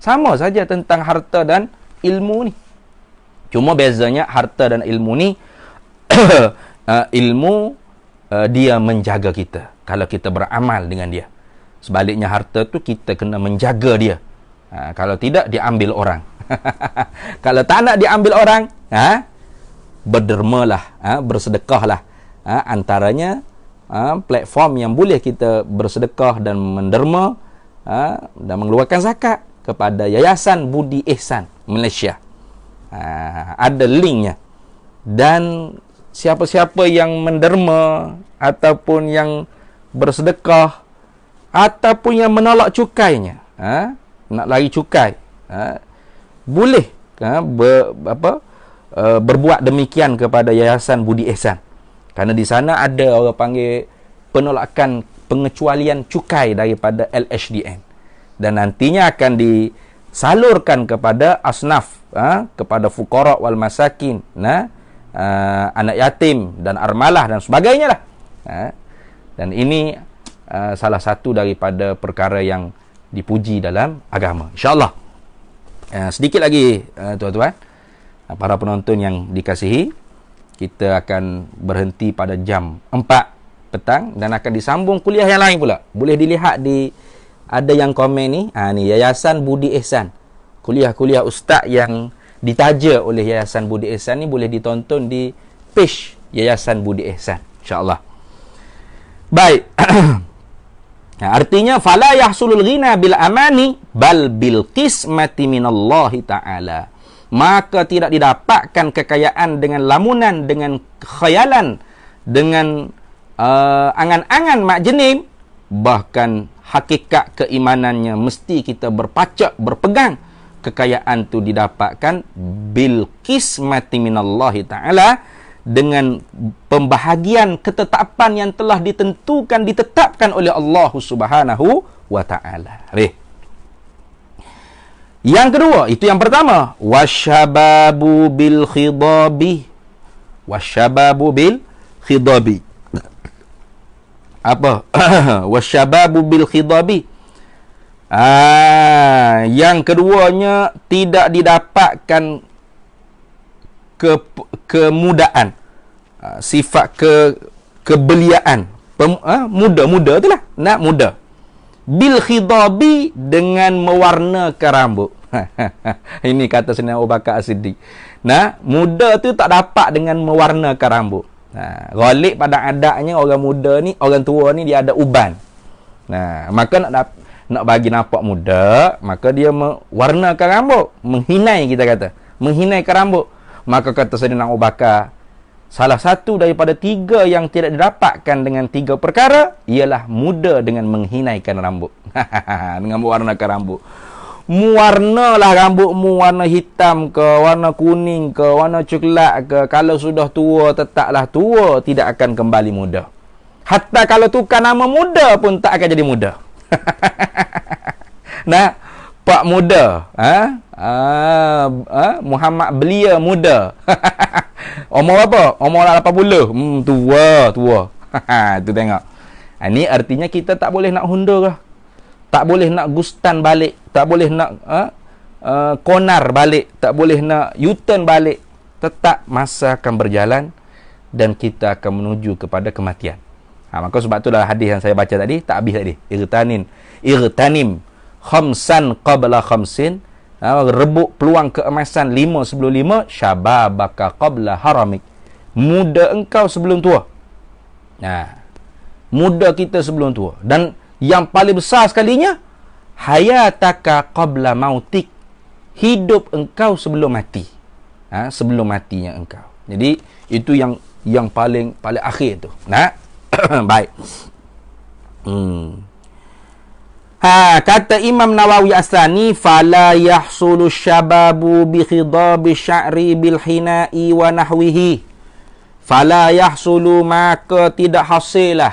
Sama saja tentang harta dan ilmu ni. Cuma bezanya harta dan ilmu ni, ilmu dia menjaga kita kalau kita beramal dengan dia. Sebaliknya harta tu kita kena menjaga dia. Kalau tidak, diambil orang. Kalau tak nak diambil orang, berdermalah, bersedekahlah. Antaranya platform yang boleh kita bersedekah dan menderma dan mengeluarkan zakat kepada Yayasan Budi Ihsan Malaysia. Ada linknya. Dan siapa-siapa yang menderma ataupun yang bersedekah ataupun yang menolak cukainya, nak lari cukai, boleh berbuat demikian kepada Yayasan Budi Ihsan. Kerana di sana ada orang panggil penolakan pengecualian cukai daripada LHDN. Dan nantinya akan disalurkan kepada asnaf, kepada fuqara wal masakin, anak yatim dan armalah dan sebagainya lah. Dan ini salah satu daripada perkara yang dipuji dalam agama, insya-Allah. Sedikit lagi tuan-tuan, para penonton yang dikasihi, kita akan berhenti pada jam 4 petang dan akan disambung kuliah yang lain pula. Boleh dilihat ada yang komen ni, ni Yayasan Budi Ihsan. Kuliah-kuliah ustaz yang ditaja oleh Yayasan Budi Ihsan ni boleh ditonton di page Yayasan Budi Ihsan, insya-Allah. Baik. Artinya fala yahsulul ghina bil amani bal bil qismati minallahi ta'ala. Maka tidak didapatkan kekayaan dengan lamunan, dengan khayalan, dengan angan-angan mak jenim, bahkan hakikat keimanannya mesti kita berpacak, berpegang. Kekayaan tu didapatkan bil qismati minallahi ta'ala, dengan pembahagian ketetapan yang telah ditetapkan oleh Allah Subhanahu wa ta'ala. Yang kedua, itu yang pertama, wasyababu bil khidabi. Wasyababu bil khidabi. Apa? Wasyababu bil khidabi. Yang keduanya, tidak didapatkan kemudaan, sifat kebeliaan. Muda itulah, nak muda. Bil khidabi, dengan mewarnakan rambut. Ini kata Sayyidina Abu Bakar As-Siddiq. Nah, muda tu tak dapat dengan mewarnakan rambut. Ghalib pada adatnya orang muda ni, orang tua ni dia ada uban. Maka nak bagi nampak muda, maka dia mewarnakan rambut, menghinai, kita kata, menghinaikan rambut. Maka kata Sayyidina Abu Bakar, salah satu daripada 3 yang tidak didapatkan dengan 3 perkara ialah muda dengan menghinaikan rambut. Dengan mewarnakan rambut. Mewarnalah rambutmu warna hitam ke, warna kuning ke, warna coklat ke. Kalau sudah tua, tetaplah tua, tidak akan kembali muda. Hatta kalau tukar nama muda pun tak akan jadi muda. Nah, Pak Muda, Muhammad Belia Muda. Umur apa? Umur 80. Tua. Tu tengok. Ini artinya kita tak boleh nak hundur lah. Tak boleh nak gustan balik, tak boleh nak konar balik, tak boleh nak U-turn balik. Tetap masa akan berjalan dan kita akan menuju kepada kematian. Maka sebab tu dalam hadis yang saya baca tadi, tak habis tadi. Irtanim khamsan qabla khamsin. Rebut peluang keemasan 5 sebelum 5. Syababaka qabla haramik. Muda engkau sebelum tua. Muda kita sebelum tua. Dan yang paling besar sekalinya, hayataka qabla mautik. Hidup engkau sebelum mati. Sebelum matinya engkau. Jadi itu yang paling akhir tu. Baik. Kata Imam Nawawi As-Sani, fala yahsulu syababu bi khidabi sya'ri bil hina'i wa nahwihi. Fala yahsulu, maka tidak hasilah,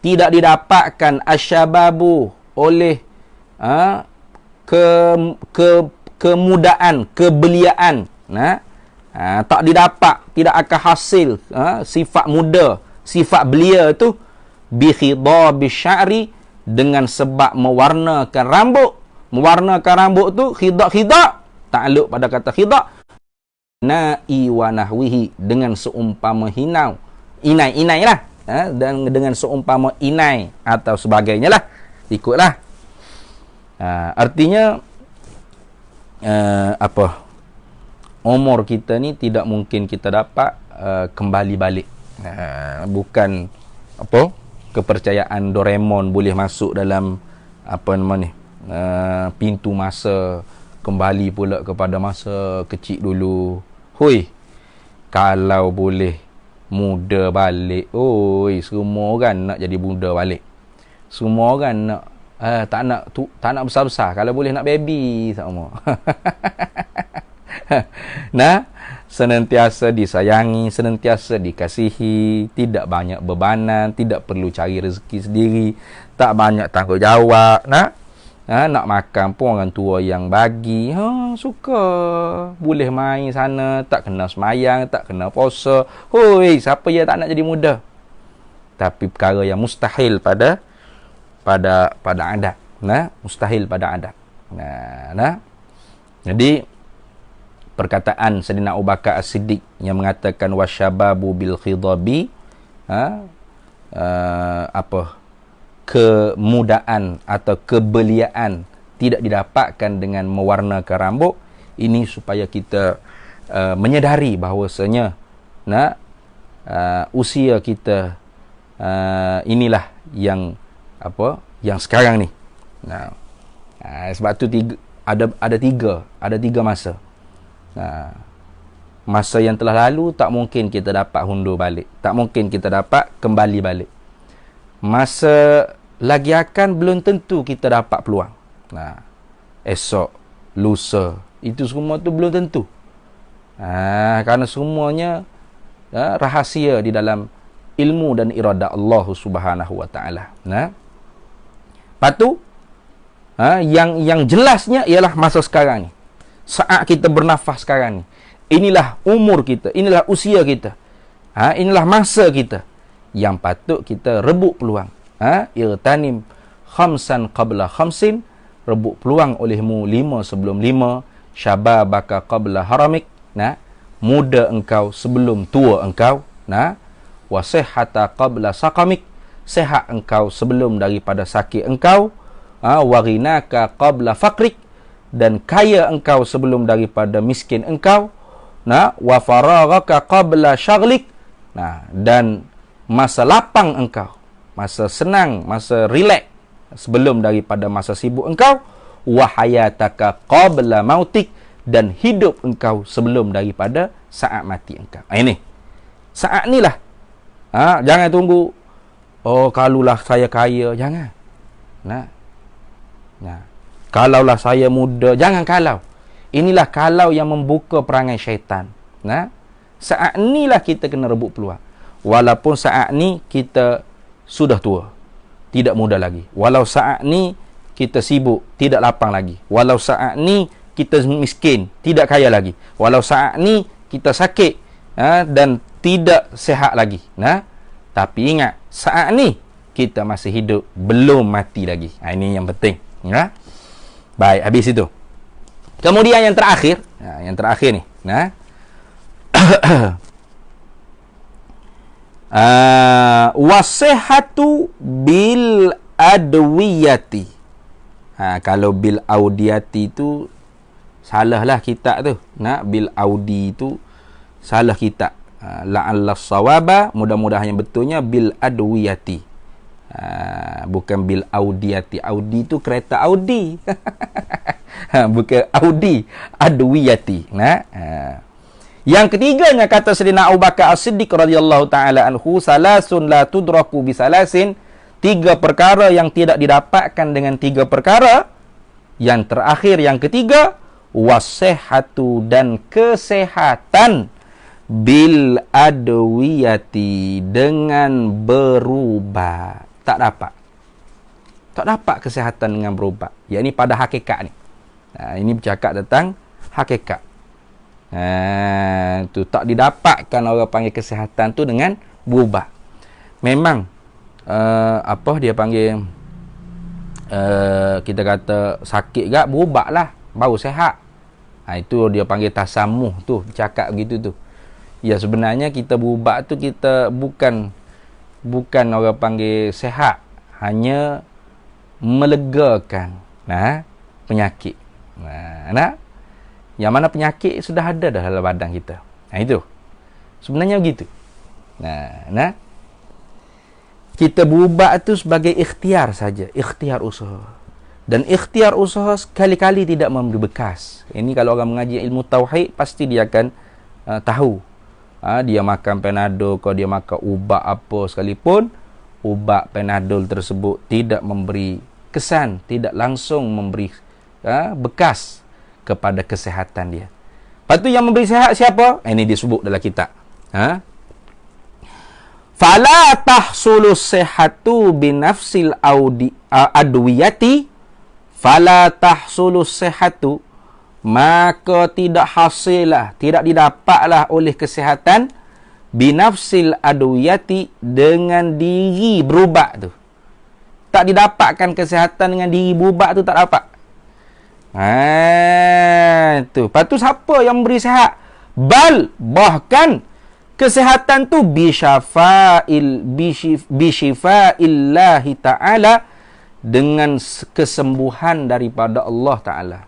tidak didapatkan asyababu oleh kemudaan, kebeliaan. Tak didapat, tidak akan hasil sifat muda, sifat belia tu bi khidabi sya'ri, dengan sebab mewarnakan rambut. Mewarnakan rambut tu khidak, takluk pada kata khidak. Na'i wa nahwihi, dengan seumpama hinau, inai lah, dan dengan seumpama inai atau sebagainya lah, ikutlah. Artinya umur kita ni tidak mungkin kita dapat kembali balik. Bukan kepercayaan Doraemon boleh masuk dalam pintu masa, kembali pula kepada masa kecil dulu. Kalau boleh muda balik, semua orang nak jadi muda balik. Semua orang nak tak nak besar-besar. Kalau boleh nak baby semua. Senantiasa disayangi, senantiasa dikasihi, tidak banyak bebanan, tidak perlu cari rezeki sendiri, tak banyak tanggungjawab. Nak makan pun orang tua yang bagi. Suka. Boleh main sana, tak kena semayang, tak kena puasa. Siapa yang tak nak jadi muda? Tapi perkara yang mustahil pada adat. Mustahil pada adat. Jadi perkataan Sayyidina Abu Bakar As-Siddiq yang mengatakan wasyababu bil khidabi, kemudaan atau kebeliaan tidak didapatkan dengan mewarnakan rambut. Ini supaya kita menyedari bahawasanya usia kita inilah yang sekarang ni. Sebab tu ada tiga masa. Masa yang telah lalu tak mungkin kita dapat hundur balik, tak mungkin kita dapat kembali balik. Masa lagi akan belum tentu kita dapat peluang. Nah, esok, lusa, itu semua tu belum tentu. Kerana semuanya rahasia di dalam ilmu dan irada Allah Subhanahu wa taala. Nah, lepas tu yang jelasnya ialah masa sekarang ni. Saat kita bernafas sekarang ni. Inilah umur kita, inilah usia kita. Inilah masa kita yang patut kita rebut peluang. Irtanim khamsan qabla khamsin, rebut peluang olehmu 5 sebelum 5, syababaka qabla haramik. Nah, muda engkau sebelum tua engkau. Nah, wasihhata qabla saqamik, sehat engkau sebelum daripada sakit engkau. Warinaka qabla faqrik, dan kaya engkau sebelum daripada miskin engkau. Nah, wa faragaka qabla syaghlik, nah, dan masa lapang engkau, masa senang, masa relax sebelum daripada masa sibuk engkau. Wa hayataka qabla mautik, dan hidup engkau sebelum daripada saat mati engkau. Ini saat ni lah. Jangan tunggu, oh kalulah saya kaya, jangan. Nah, kalaulah saya muda, jangan kalau. Inilah kalau yang membuka perangai syaitan. Nah, saat inilah kita kena rebut peluang. Walaupun saat ni kita sudah tua, tidak muda lagi. Walau saat ni kita sibuk, tidak lapang lagi. Walau saat ni kita miskin, tidak kaya lagi. Walau saat ni kita sakit dan tidak sehat lagi. Nah, tapi ingat, saat ni kita masih hidup, belum mati lagi. Ini yang penting. Baik, habis itu. Kemudian yang terakhir, ni. Nah, wasihatu bil adwiyati. Kalau bil audiyati tu salahlah kitab tu. Nah, bil audi tu salah kitab. La'alla sawaba, mudah-mudahan yang betulnya bil adwiyati. Bukan bil audiyati. Audi tu kereta Audi. Bukan Audi, adwiyati. Nah, yang ketiganya kata Sayyidina Abu Bakar As-Siddiq radhiyallahu taala anhu, salasun la tudraku bisalasin, 3 perkara yang tidak didapatkan dengan 3 perkara. Yang terakhir, yang ketiga, wasihatu, dan kesehatan, bil adwiyati, dengan berubat. Tak dapat kesehatan dengan berubat. Yang ini pada hakikat ni. Ini bercakap tentang hakikat. Tu tak didapatkan orang panggil kesehatan tu dengan berubat. Memang dia panggil, kita kata sakit gak, berubatlah baru sehat. Itu dia panggil tasamuh tu, bercakap begitu tu. Ya, sebenarnya kita berubat tu kita bukan orang panggil sehat, hanya melegakan penyakit. Yang mana penyakit sudah ada dah dalam badan kita. Itu sebenarnya begitu. Kita berubat tu sebagai ikhtiar saja, ikhtiar usaha. Dan ikhtiar usaha sekali-kali tidak memberi bekas. Ini kalau orang mengaji ilmu tauhid, pasti dia akan tahu. Dia makan Panadol, kalau dia makan ubat apa sekalipun, ubat Panadol tersebut tidak memberi kesan, tidak langsung memberi bekas kepada kesehatan dia. Lepas tu yang memberi sihat siapa? Ini disebut dalam kitab. Fala tahsulu sihhatu binafsil adwiyati, fala tahsulu sihhatu, maka tidak hasillah, tidak didapatlah oleh kesehatan, binafsil adwiyati, dengan diri berubat tu. Tak didapatkan kesehatan dengan diri berubat tu, tak dapat. Tu. Lepas tu siapa yang memberi sihat? Bahkan kesehatan tu bisyifa'illahi ta'ala, dengan kesembuhan daripada Allah Ta'ala.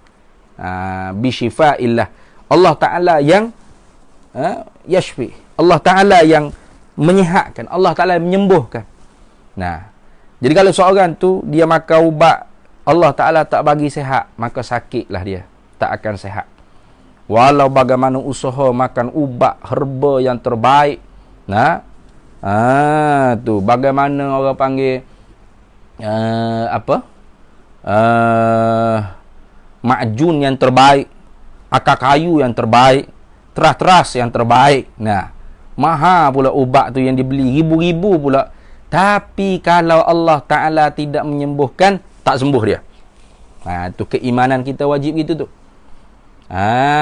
Bisyifa'illah, Allah Ta'ala yang yashfi, Allah Ta'ala yang menyihatkan, Allah Ta'ala yang menyembuhkan. Jadi kalau seorang tu dia makan ubat, Allah Ta'ala tak bagi sihat, maka sakitlah dia, tak akan sihat. Walau bagaimana usaha makan ubat herba yang terbaik, tu bagaimana orang panggil apa? Ma'jun yang terbaik, akar kayu yang terbaik, teras-teras yang terbaik. Nah, mahal pula ubat tu yang dibeli, ribu-ribu pula. Tapi kalau Allah Ta'ala tidak menyembuhkan, tak sembuh dia. Tu keimanan kita wajib gitu tu.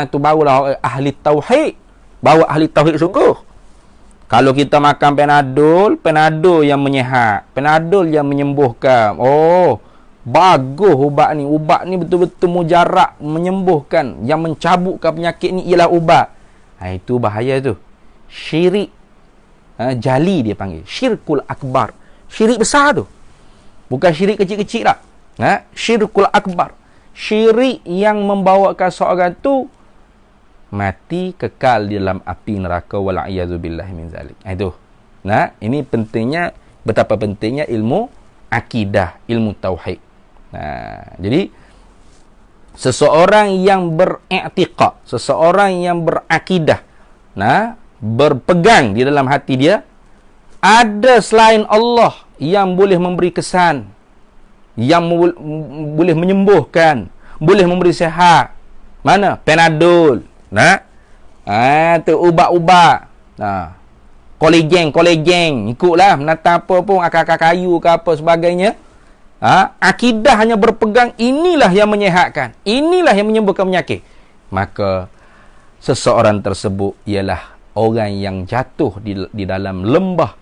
Tu barulah ahli tauhid. Bawa ahli tauhid sungguh. Kalau kita makan Panadol yang menyehat, Panadol yang menyembuhkan. Oh, bagus ubat ni. Ubat ni betul-betul mujarab, menyembuhkan. Yang mencabutkan penyakit ni ialah ubat. Itu bahaya tu. Syirik jali dia panggil. Syirkul akbar. Syirik besar tu. Bukan syirik kecil-kecil lah. Syirkul akbar. Syirik yang membawakan seorang tu mati kekal di dalam api neraka, wal'iyadzubillah min zalik. Itu. Ini pentingnya, betapa pentingnya ilmu akidah, ilmu tauhid. Jadi seseorang yang beriktiqad, seseorang yang berakidah, berpegang di dalam hati dia, ada selain Allah yang boleh memberi kesan, yang boleh menyembuhkan, boleh memberi sihat. Mana? Panadol. Tu ubat-ubat. Kolagen. Ikutlah. Menata apa pun, akar-akar kayu ke apa sebagainya. Akidah hanya berpegang, inilah yang menyehatkan. Inilah yang menyembuhkan penyakit. Maka, seseorang tersebut ialah orang yang jatuh di dalam lembah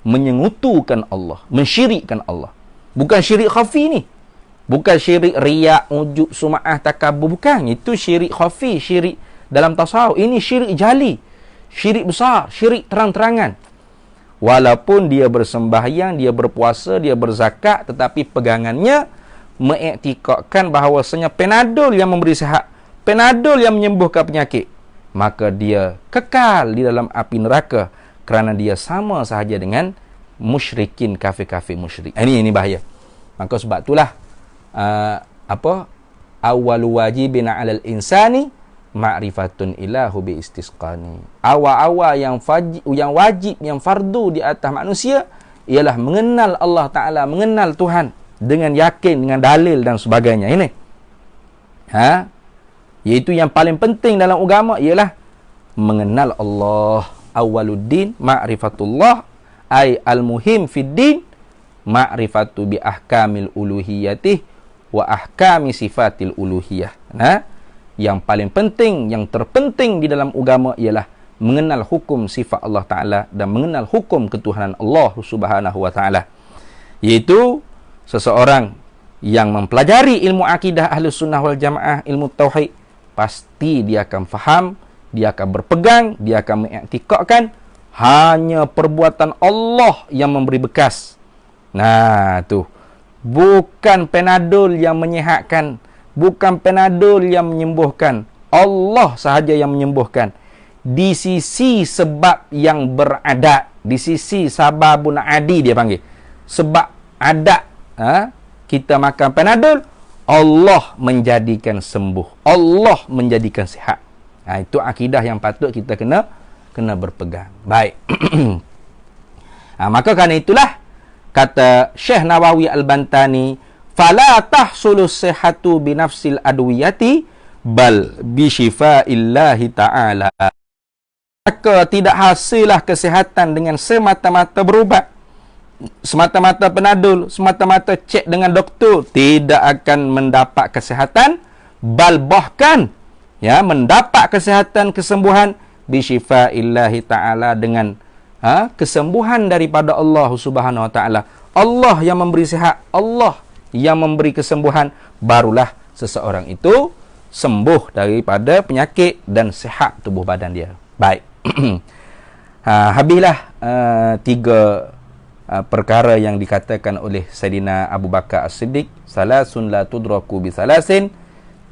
menyengutukan Allah, mensyirikkan Allah. Bukan syirik khafi ni. Bukan syirik riak, ujub, sum'ah, takabur. Bukan. Itu syirik khafi, syirik dalam tasawuf. Ini syirik jali. Syirik besar, syirik terang-terangan. Walaupun dia bersembahyang, dia berpuasa, dia berzakat, tetapi pegangannya mengiktikadkan bahawasanya Panadol yang memberi sihat, Panadol yang menyembuhkan penyakit. Maka dia kekal di dalam api neraka kerana dia sama sahaja dengan musyrikin, kafir-kafir musyrik. Ini bahaya. Maka sebab itulah awwalu wajibin 'alal insani ma'rifatun ilahu bi istisqani. Awal-awal yang wajib, yang fardu di atas manusia ialah mengenal Allah Ta'ala, mengenal Tuhan dengan yakin, dengan dalil dan sebagainya. Ini iaitu yang paling penting dalam agama ialah mengenal Allah. Awwaluddin ma'rifatullah, ay al-muhim fid din ma'rifatu bi ahkamil uluhiyatih wa ahkami sifatil uluhiyah. Yang paling penting, yang terpenting di dalam agama ialah mengenal hukum sifat Allah Ta'ala dan mengenal hukum ketuhanan Allah Subhanahu wa Ta'ala. Iaitu seseorang yang mempelajari ilmu akidah Ahlus Sunnah wal Jamaah, ilmu tauhid, pasti dia akan faham, dia akan berpegang, dia akan mengiktikadkan hanya perbuatan Allah yang memberi bekas. Tu. Bukan Panadol yang menyehatkan, bukan Panadol yang menyembuhkan. Allah sahaja yang menyembuhkan. Di sisi sebab yang beradat, di sisi sababun adi dia panggil. Sebab adat, kita makan Panadol, Allah menjadikan sembuh, Allah menjadikan sihat. Itu akidah yang patut kita kena berpegang. Baik. Maka kerana itulah kata Syekh Nawawi Al-Bantani, fala tahsulu sihhatu bi nafsil adwiyati bal bi syifaillahi ta'ala. Maka tidak hasillah kesihatan dengan semata-mata berubat, semata-mata Panadol, semata-mata cek dengan doktor, tidak akan mendapat kesihatan, bal bahkan mendapat kesihatan, kesembuhan bi syifaillahi ta'ala, dengan kesembuhan daripada Allah Subhanahu wa Ta'ala. Allah yang memberi sihat, Allah yang memberi kesembuhan, barulah seseorang itu sembuh daripada penyakit dan sihat tubuh badan dia. Baik. Habislah 3 perkara yang dikatakan oleh Sayyidina Abu Bakar As-Siddiq. Salasun la tudraku bi salasin.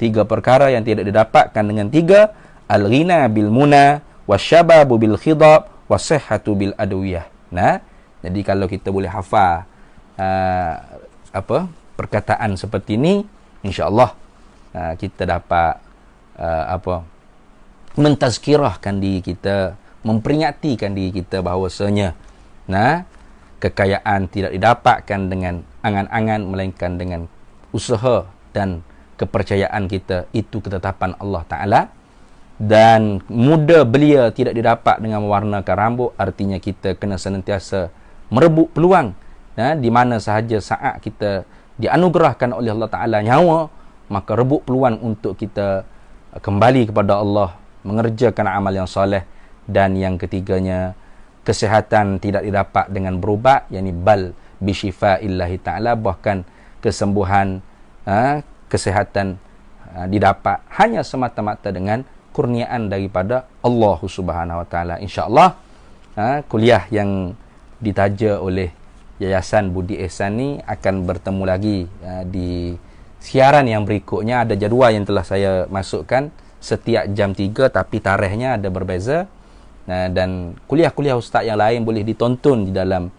3 perkara yang tidak didapatkan dengan 3. Al-ghina bil muna, wasyababu bil khidab, wasihhatu bil adwiyah. Jadi kalau kita boleh hafal perkataan seperti ini, insya-Allah kita dapat mentazkirahkan diri kita, memperingatkan diri kita bahawasanya kekayaan tidak didapatkan dengan angan-angan, melainkan dengan usaha dan kepercayaan kita. Itu ketetapan Allah Ta'ala. Dan muda belia tidak didapat dengan mewarnakan rambut. Artinya kita kena senantiasa merebut peluang, di mana sahaja saat kita dianugerahkan oleh Allah Ta'ala nyawa, maka rebut peluang untuk kita kembali kepada Allah, mengerjakan amal yang soleh. Dan yang ketiganya, kesihatan tidak didapat dengan berubat, yakni bal bisyifa'illahi ta'ala, bahkan kesembuhan, kesihatan didapat hanya semata-mata dengan kurniaan daripada Allah Subhanahu Wa Ta'ala. InsyaAllah kuliah yang ditaja oleh Yayasan Budi Ihsan ni akan bertemu lagi di siaran yang berikutnya. Ada jadual yang telah saya masukkan setiap jam 3, tapi tarikhnya ada berbeza. Dan kuliah-kuliah ustaz yang lain boleh ditonton di dalam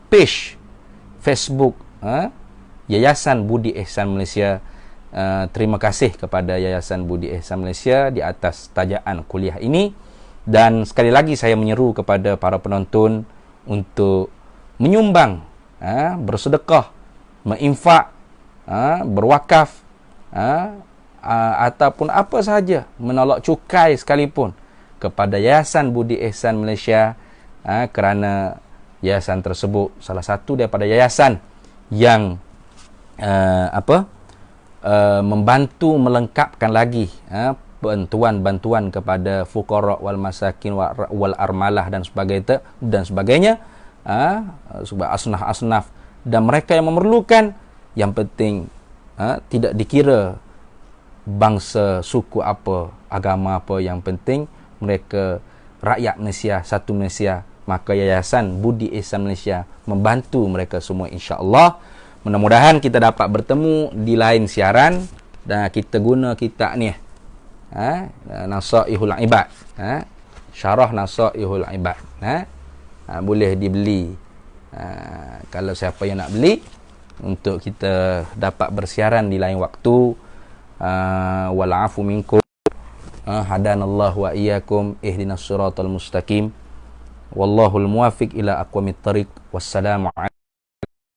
page Facebook Yayasan Budi Ihsan Malaysia. Terima kasih kepada Yayasan Budi Ihsan Malaysia di atas tajaan kuliah ini. Dan sekali lagi saya menyeru kepada para penonton untuk menyumbang, bersedekah, menginfak, berwakaf, ataupun apa sahaja, menolak cukai sekalipun kepada Yayasan Budi Ihsan Malaysia, kerana yayasan tersebut salah satu daripada yayasan yang membantu melengkapkan lagi bantuan-bantuan kepada fuqara wal masakin wal armalah dan sebagainya, asnaf-asnaf dan mereka yang memerlukan. Yang penting tidak dikira bangsa, suku apa, agama apa, yang penting mereka rakyat Malaysia, satu Malaysia. Maka Yayasan Budi Ihsan Malaysia membantu mereka semua, insya-Allah. Mudah-mudahan kita dapat bertemu di lain siaran dan kita guna kitab ni, Nasaihul Ibad, Syarah Nasaihul Ibad, boleh dibeli kalau siapa yang nak beli, untuk kita dapat bersiaran di lain waktu. Wal afu minkum, hadanallahu wa iyyakum, ihdinas siratal mustaqim, wallahul muwaffiq ila aqwamit thariq. Wassalamu